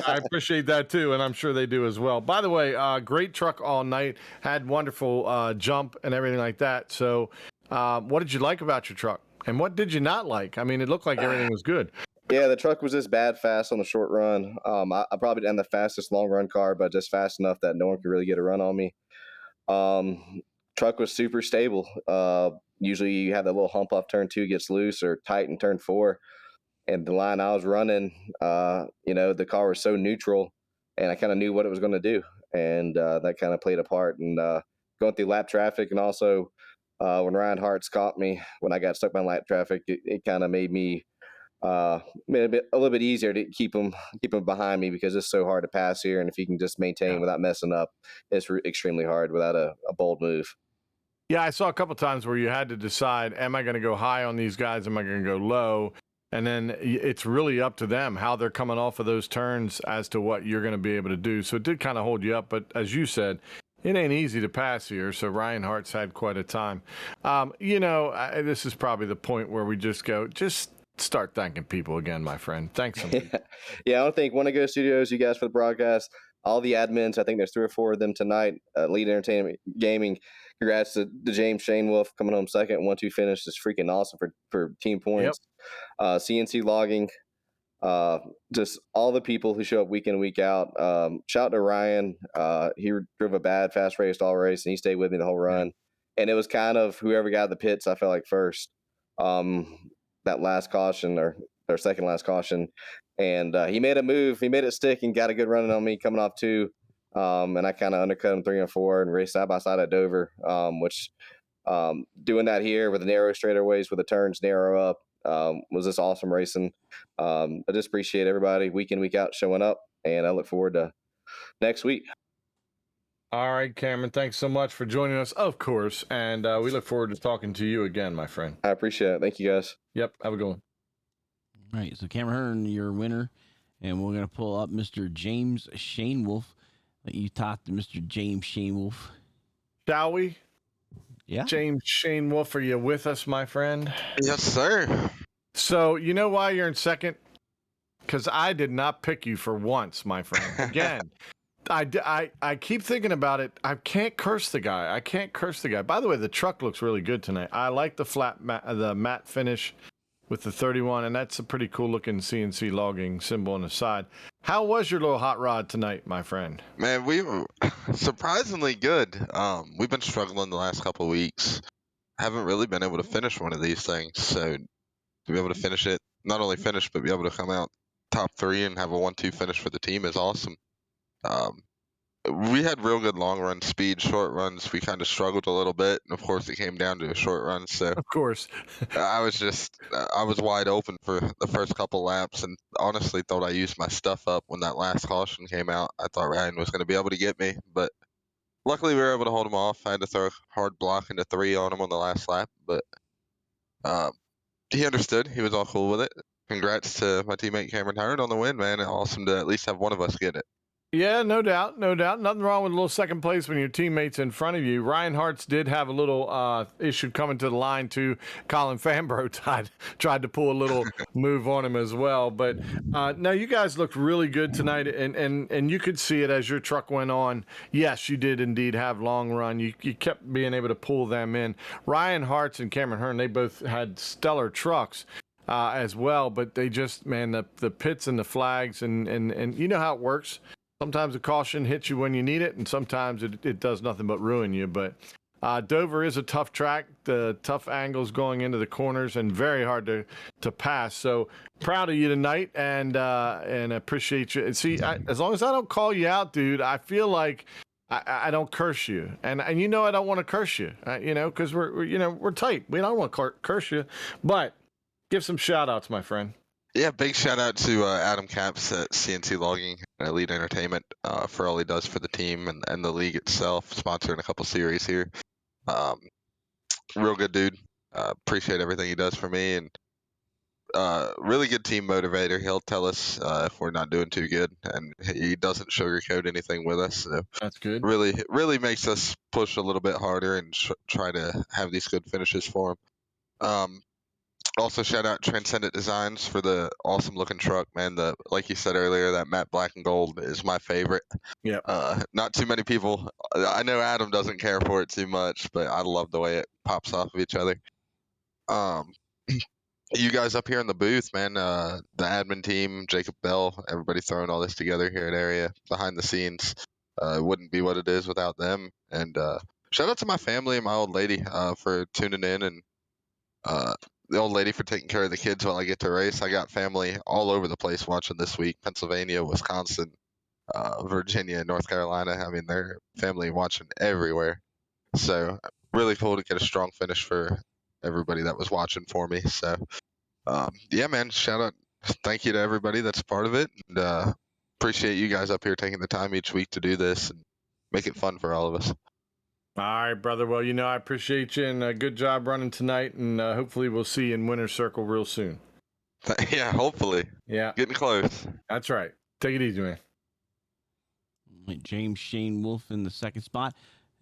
appreciate that, too, and I'm sure they do as well. By the way, great truck all night. Had wonderful jump and everything like that. So, what did you like about your truck? And what did you not like? I mean, it looked like everything was good. Yeah, the truck was just bad fast on the short run. I probably didn't have the fastest long run car, but just fast enough that no one could really get a run on me. Truck was super stable. Usually you have that little hump off turn 2 gets loose or tight in turn 4. And the line I was running, the car was so neutral, and I kind of knew what it was going to do. And that kind of played a part in going through lap traffic. And also when Ryan Hart's caught me, when I got stuck by lap traffic, it kind of made me a little bit easier to keep him behind me, because it's so hard to pass here. And if you can just maintain without messing up, it's extremely hard without a bold move. Yeah, I saw a couple times where you had to decide, am I going to go high on these guys? Am I going to go low? And then it's really up to them how they're coming off of those turns as to what you're going to be able to do. So it did kind of hold you up. But as you said, It ain't easy to pass here, so Ryan Hart's had quite a time. This is probably the point where we just start thanking people again, my friend. Thanks some people. Yeah, I don't think Want to Go Studios, you guys for the broadcast, all the admins. I think there's 3 or 4 of them tonight. Lead Entertainment Gaming. Congrats to James Shane Wolf coming home second. 1-2 finish is freaking awesome for team points. CNC Logging. Just all the people who show up week in, week out. Shout out to Ryan. He drove a bad fast race all race, and he stayed with me the whole run. And it was kind of whoever got the pits, I felt like first. That last caution or second last caution. And he made a move. He made it stick and got a good running on me coming off 2. And I kind of undercut him 3 and 4 and raced side by side at Dover, which doing that here with the narrow straightaways with the turns narrow up was just awesome racing. I just appreciate everybody week in, week out showing up, and I look forward to next week. All right, Cameron, thanks so much for joining us, of course, and we look forward to talking to you again, my friend. I appreciate it. Thank you, guys. Yep, have a good one. All right, so Cameron Hearn, your winner, and we're going to pull up Mr. James Shane Wolf. Let you talk to Mr. James Shane Wolf. Shall we? Yeah. James Shane Wolf, are you with us, my friend? Yes, sir. So you know why you're in second? Because I did not pick you for once, my friend. Again, I keep thinking about it. I can't curse the guy. By the way, the truck looks really good tonight. I like the matte finish with the 31, and that's a pretty cool looking CNC logging symbol on the side. How was your little hot rod tonight, my friend? Man, we were surprisingly good. We've been struggling the last couple of weeks. Haven't really been able to finish one of these things. So to be able to finish it, not only finish, but be able to come out top 3 and have a 1-2 finish for the team is awesome. We had real good long run speed. Short runs, we kind of struggled a little bit. And of course, it came down to a short run. So Of course. I was wide open for the first couple laps, and honestly thought I used my stuff up when that last caution came out. I thought Ryan was going to be able to get me, but luckily we were able to hold him off. I had to throw a hard block into 3 on him on the last lap, but he understood. He was all cool with it. Congrats to my teammate Cameron Hearn on the win, man. Awesome to at least have one of us get it. Yeah, no doubt. Nothing wrong with a little second place when your teammate's in front of you. Ryan Hartz did have a little issue coming to the line too. Colin Fambro tried to pull a little move on him as well. But no, you guys looked really good tonight, and you could see it as your truck went on. Yes, you did indeed have long run. You kept being able to pull them in. Ryan Hartz and Cameron Hearn, they both had stellar trucks. As well, but they just, man, the pits and the flags and you know how it works. Sometimes a caution hits you when you need it, and sometimes it does nothing but ruin you. But Dover is a tough track, the tough angles going into the corners, and very hard to pass. So proud of you tonight, and appreciate you. And see, as long as I don't call you out, dude, I feel like I don't curse you, and I don't want to curse you, because we're tight. We don't want to curse you, but give some shout outs, my friend. Yeah, big shout out to Adam Capps at CNC Logging and Elite Entertainment for all he does for the team and the league itself, sponsoring a couple series here. Real good dude. Appreciate everything he does for me, and really good team motivator. He'll tell us if we're not doing too good, and he doesn't sugarcoat anything with us. So that's good. Really makes us push a little bit harder and try to have these good finishes for him. Also, shout out Transcendent Designs for the awesome looking truck, man. Like you said earlier, that matte black and gold is my favorite. Yeah. Not too many people. I know Adam doesn't care for it too much, but I love the way it pops off of each other. You guys up here in the booth, man. The admin team, Jacob Bell, everybody throwing all this together here at Area behind the scenes. It wouldn't be what it is without them. And shout out to my family and my old lady for tuning in, and the old lady for taking care of the kids while I get to race. I got family all over the place watching this week. Pennsylvania, Wisconsin, Virginia, North Carolina. I mean, they're family watching everywhere. So really cool to get a strong finish for everybody that was watching for me. So yeah, man, shout out. Thank you to everybody that's part of it. And appreciate you guys up here taking the time each week to do this and make it fun for all of us. All right, brother. Well, I appreciate you, and good job running tonight, and hopefully we'll see you in Winner's Circle real soon. Yeah, hopefully. Yeah. Getting close. That's right. Take it easy, man. James Shane Wolf in the second spot.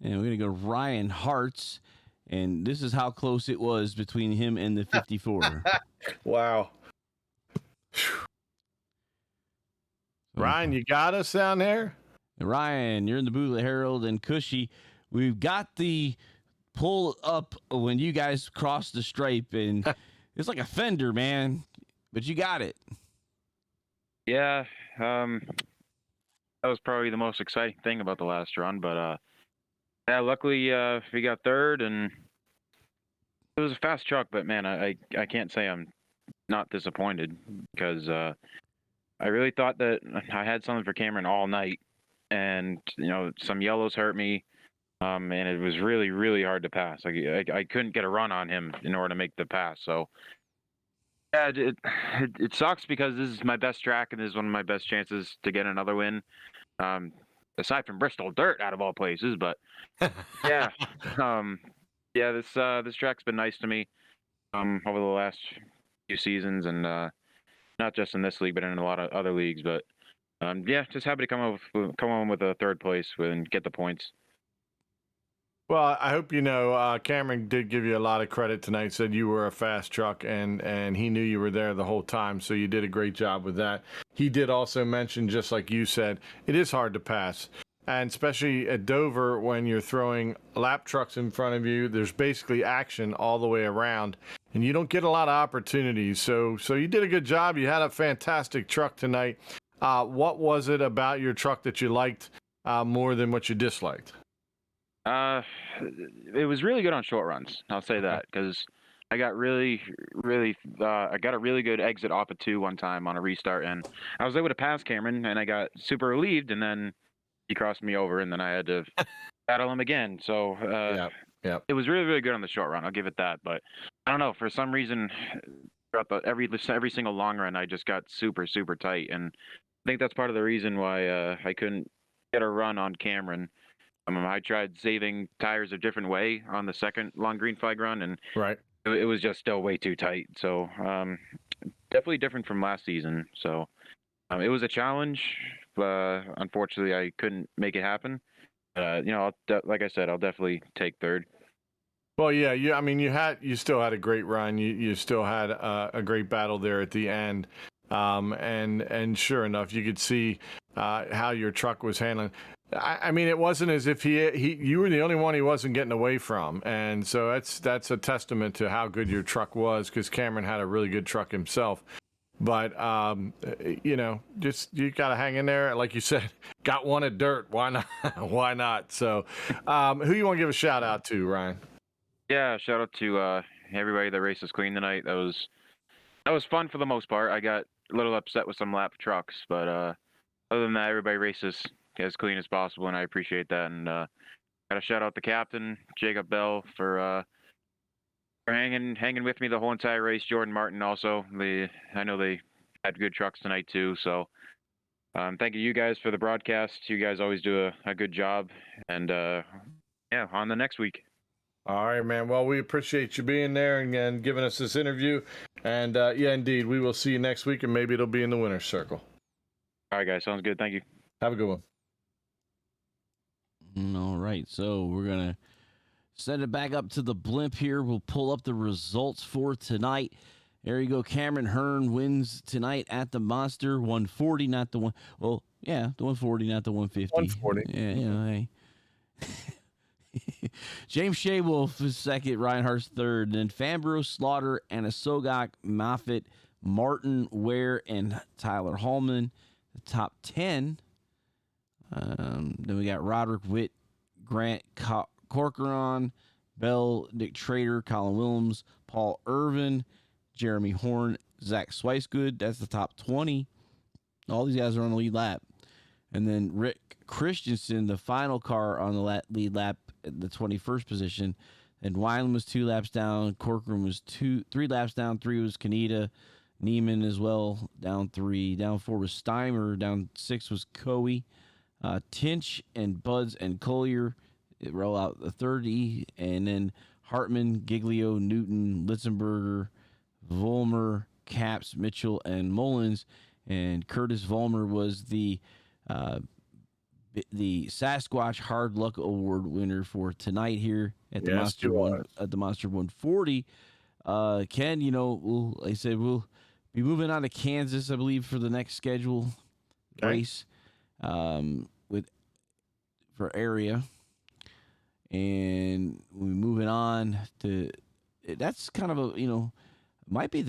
And we're going to go Ryan Hartz. And this is how close it was between him and the 54. Wow. Ryan, you got us down there? Ryan, you're in the Booth Herald and Cushy. We've got the pull up when you guys cross the stripe, and it's like a fender, man. But you got it. Yeah, that was probably the most exciting thing about the last run. But yeah, luckily we got third, and it was a fast truck. But man, I can't say I'm not disappointed because I really thought that I had something for Cameron all night, and some yellows hurt me, and it was really, really hard to pass. I couldn't get a run on him in order to make the pass. So yeah, it sucks because this is my best track and this is one of my best chances to get another win. Aside from Bristol Dirt, out of all places, but yeah, yeah, this track's been nice to me over the last few seasons, and not just in this league, but in a lot of other leagues. But yeah, just happy to come on with a third place and get the points. Well, I hope Cameron did give you a lot of credit tonight, said you were a fast truck, and he knew you were there the whole time, so you did a great job with that. He did also mention, just like you said, it is hard to pass, and especially at Dover when you're throwing lap trucks in front of you, there's basically action all the way around, and you don't get a lot of opportunities, so you did a good job. You had a fantastic truck tonight. What was it about your truck that you liked more than what you disliked? It was really good on short runs. I'll say that because I got really, really, I got a really good exit off of 2 one time on a restart, and I was able to pass Cameron, and I got super relieved, and then he crossed me over, and then I had to battle him again. So yeah, it was really, really good on the short run. I'll give it that. But I don't know, for some reason, throughout every single long run, I just got super, super tight, and I think that's part of the reason why I couldn't get a run on Cameron. I tried saving tires a different way on the second long green flag run, and right, it was just still way too tight. So definitely different from last season. So it was a challenge. Unfortunately, I couldn't make it happen. Like I said, I'll definitely take third. Well, yeah, you still had a great run. You still had a great battle there at the end, and sure enough, you could see how your truck was handling. I mean, it wasn't as if you were the only one he wasn't getting away from, and so that's a testament to how good your truck was, because Cameron had a really good truck himself. But just you got to hang in there, like you said. Got one at Dirt, why not? Why not? So, who you want to give a shout out to, Ryan? Yeah, shout out to everybody that races clean tonight. That was fun for the most part. I got a little upset with some lap trucks, but other than that, everybody races as clean as possible, and I appreciate that. And got to shout out the captain, Jacob Bell, for hanging with me the whole entire race. Jordan Martin also. I know they had good trucks tonight too. So thank you guys for the broadcast. You guys always do a good job. And yeah, on the next week. All right, man. Well, we appreciate you being there and giving us this interview. And yeah, indeed, we will see you next week, and maybe it'll be in the winner's circle. All right, guys. Sounds good. Thank you. Have a good one. All right, so we're going to set it back up to the blimp here. We'll pull up the results for tonight. There you go. Cameron Hearn wins tonight at the Monster. 140, not the one. Well, yeah, the 140, not the 150. 140. Yeah, hey. James Shea Wolf is second. Ryan Hart's third. Then Fambro, Slaughter, Anna Sogok, Moffitt, Martin, Ware, and Tyler Hallman. The top 10. Then we got Roderick Witt, Grant Corcoran, Bell, Nick Trader, Colin Willems, Paul Irvin, Jeremy Horn, Zach Swicegood. That's the top 20. All these guys are on the lead lap. And then Rick Christensen, the final car on the lead lap at the 21st position. And Wineland was 2 laps down. Corcoran was 3 laps down. 3 was Kaneda. Neiman as well, down 3. Down 4 was Steimer. Down 6 was Coe. Tinch and Buds and Collier roll out the 30. And then Hartman, Giglio, Newton, Litzenberger, Vollmer, Caps, Mitchell, and Mullins. And Curtis Vollmer was the the Sasquatch Hard Luck Award winner for tonight here at the Yes, Monster you One are. at the Monster 140. Ken, like I said, we'll be moving on to Kansas, I believe, for the next schedule Okay. race, for area, and we're moving on to. That's kind of a might be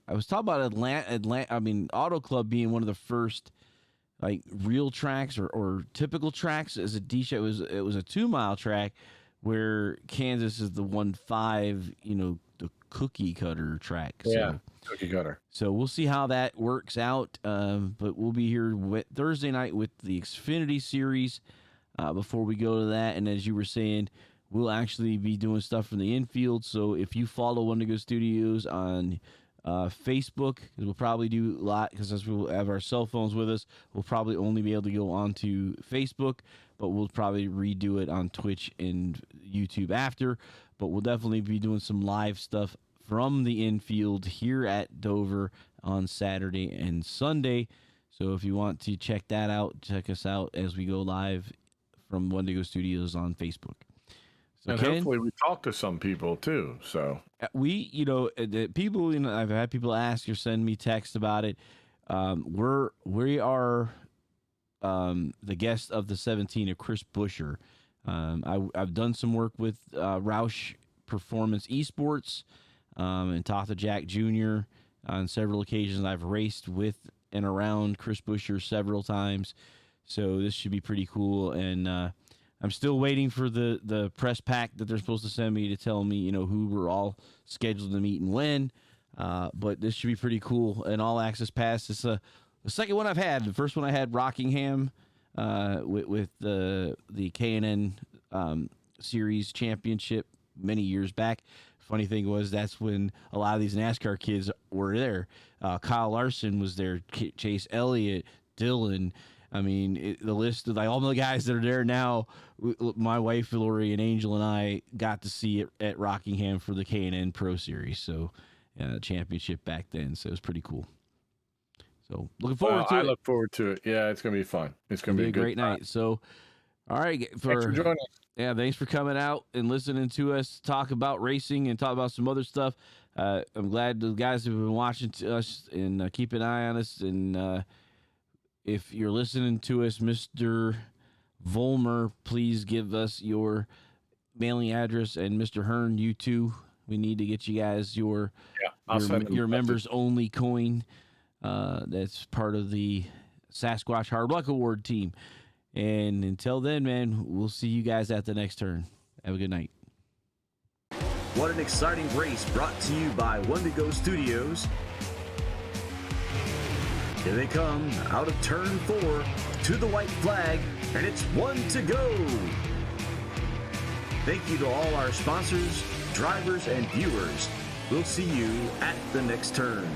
I was talking about Atlanta. I mean, Auto Club being one of the first like real tracks or typical tracks as a D show. It was a 2-mile track where Kansas is the 1.5, the cookie cutter track. Yeah, So, cookie cutter. so we'll see how that works out. But we'll be here Thursday night with the Xfinity Series before we go to that. And as you were saying, we'll actually be doing stuff from the infield. So if you follow Wendigo Studios on Facebook, 'cause we'll probably do a lot because as we'll have our cell phones with us, we'll probably only be able to go onto Facebook, but we'll probably redo it on Twitch and YouTube after. But we'll definitely be doing some live stuff from the infield here at Dover on Saturday and Sunday. So if you want to check that out, check us out as we go live from Wendigo Studios on Facebook. So And Ken, hopefully we talk to some people too. So we, the people, I've had people ask or send me text about it. We are the guest of the 17 of Chris Buescher. I've done some work with Roush Performance Esports and talked to Jack Jr. on several occasions. I've raced with and around Chris Buescher several times, so this should be pretty cool. And I'm still waiting for the press pack that they're supposed to send me to tell me, who we're all scheduled to meet and when. But this should be pretty cool. An all access pass. It's the second one I've had. The first one I had Rockingham with the K&N Series Championship many years back. Funny thing was that's when a lot of these NASCAR kids were there. Kyle Larson was there. Chase Elliott, Dylan. I mean, the list of all the guys that are there now, my wife, Lori, and Angel and I got to see it at Rockingham for the K&N Pro Series. So, championship back then. So, it was pretty cool. So, looking forward to it. I look forward to it. Yeah, it's going to be fun. It's going to be a a good great time. night. So, all right. Thanks for joining us. Yeah, thanks for coming out and listening to us talk about racing and talk about some other stuff. I'm glad the guys have been watching us and keep an eye on us. And if you're listening to us, Mr. Volmer, please give us your mailing address. And Mr. Hearn, you too. We need to get you guys your members only coin. That's part of the Sasquatch Hard Luck Award team. And until then, man, we'll see you guys at the next turn. Have a good night. What an exciting race brought to you by Wendigo Studios. Here they come out of turn 4 to the white flag, and it's 1 to go. Thank you to all our sponsors, drivers, and viewers. We'll see you at the next turn.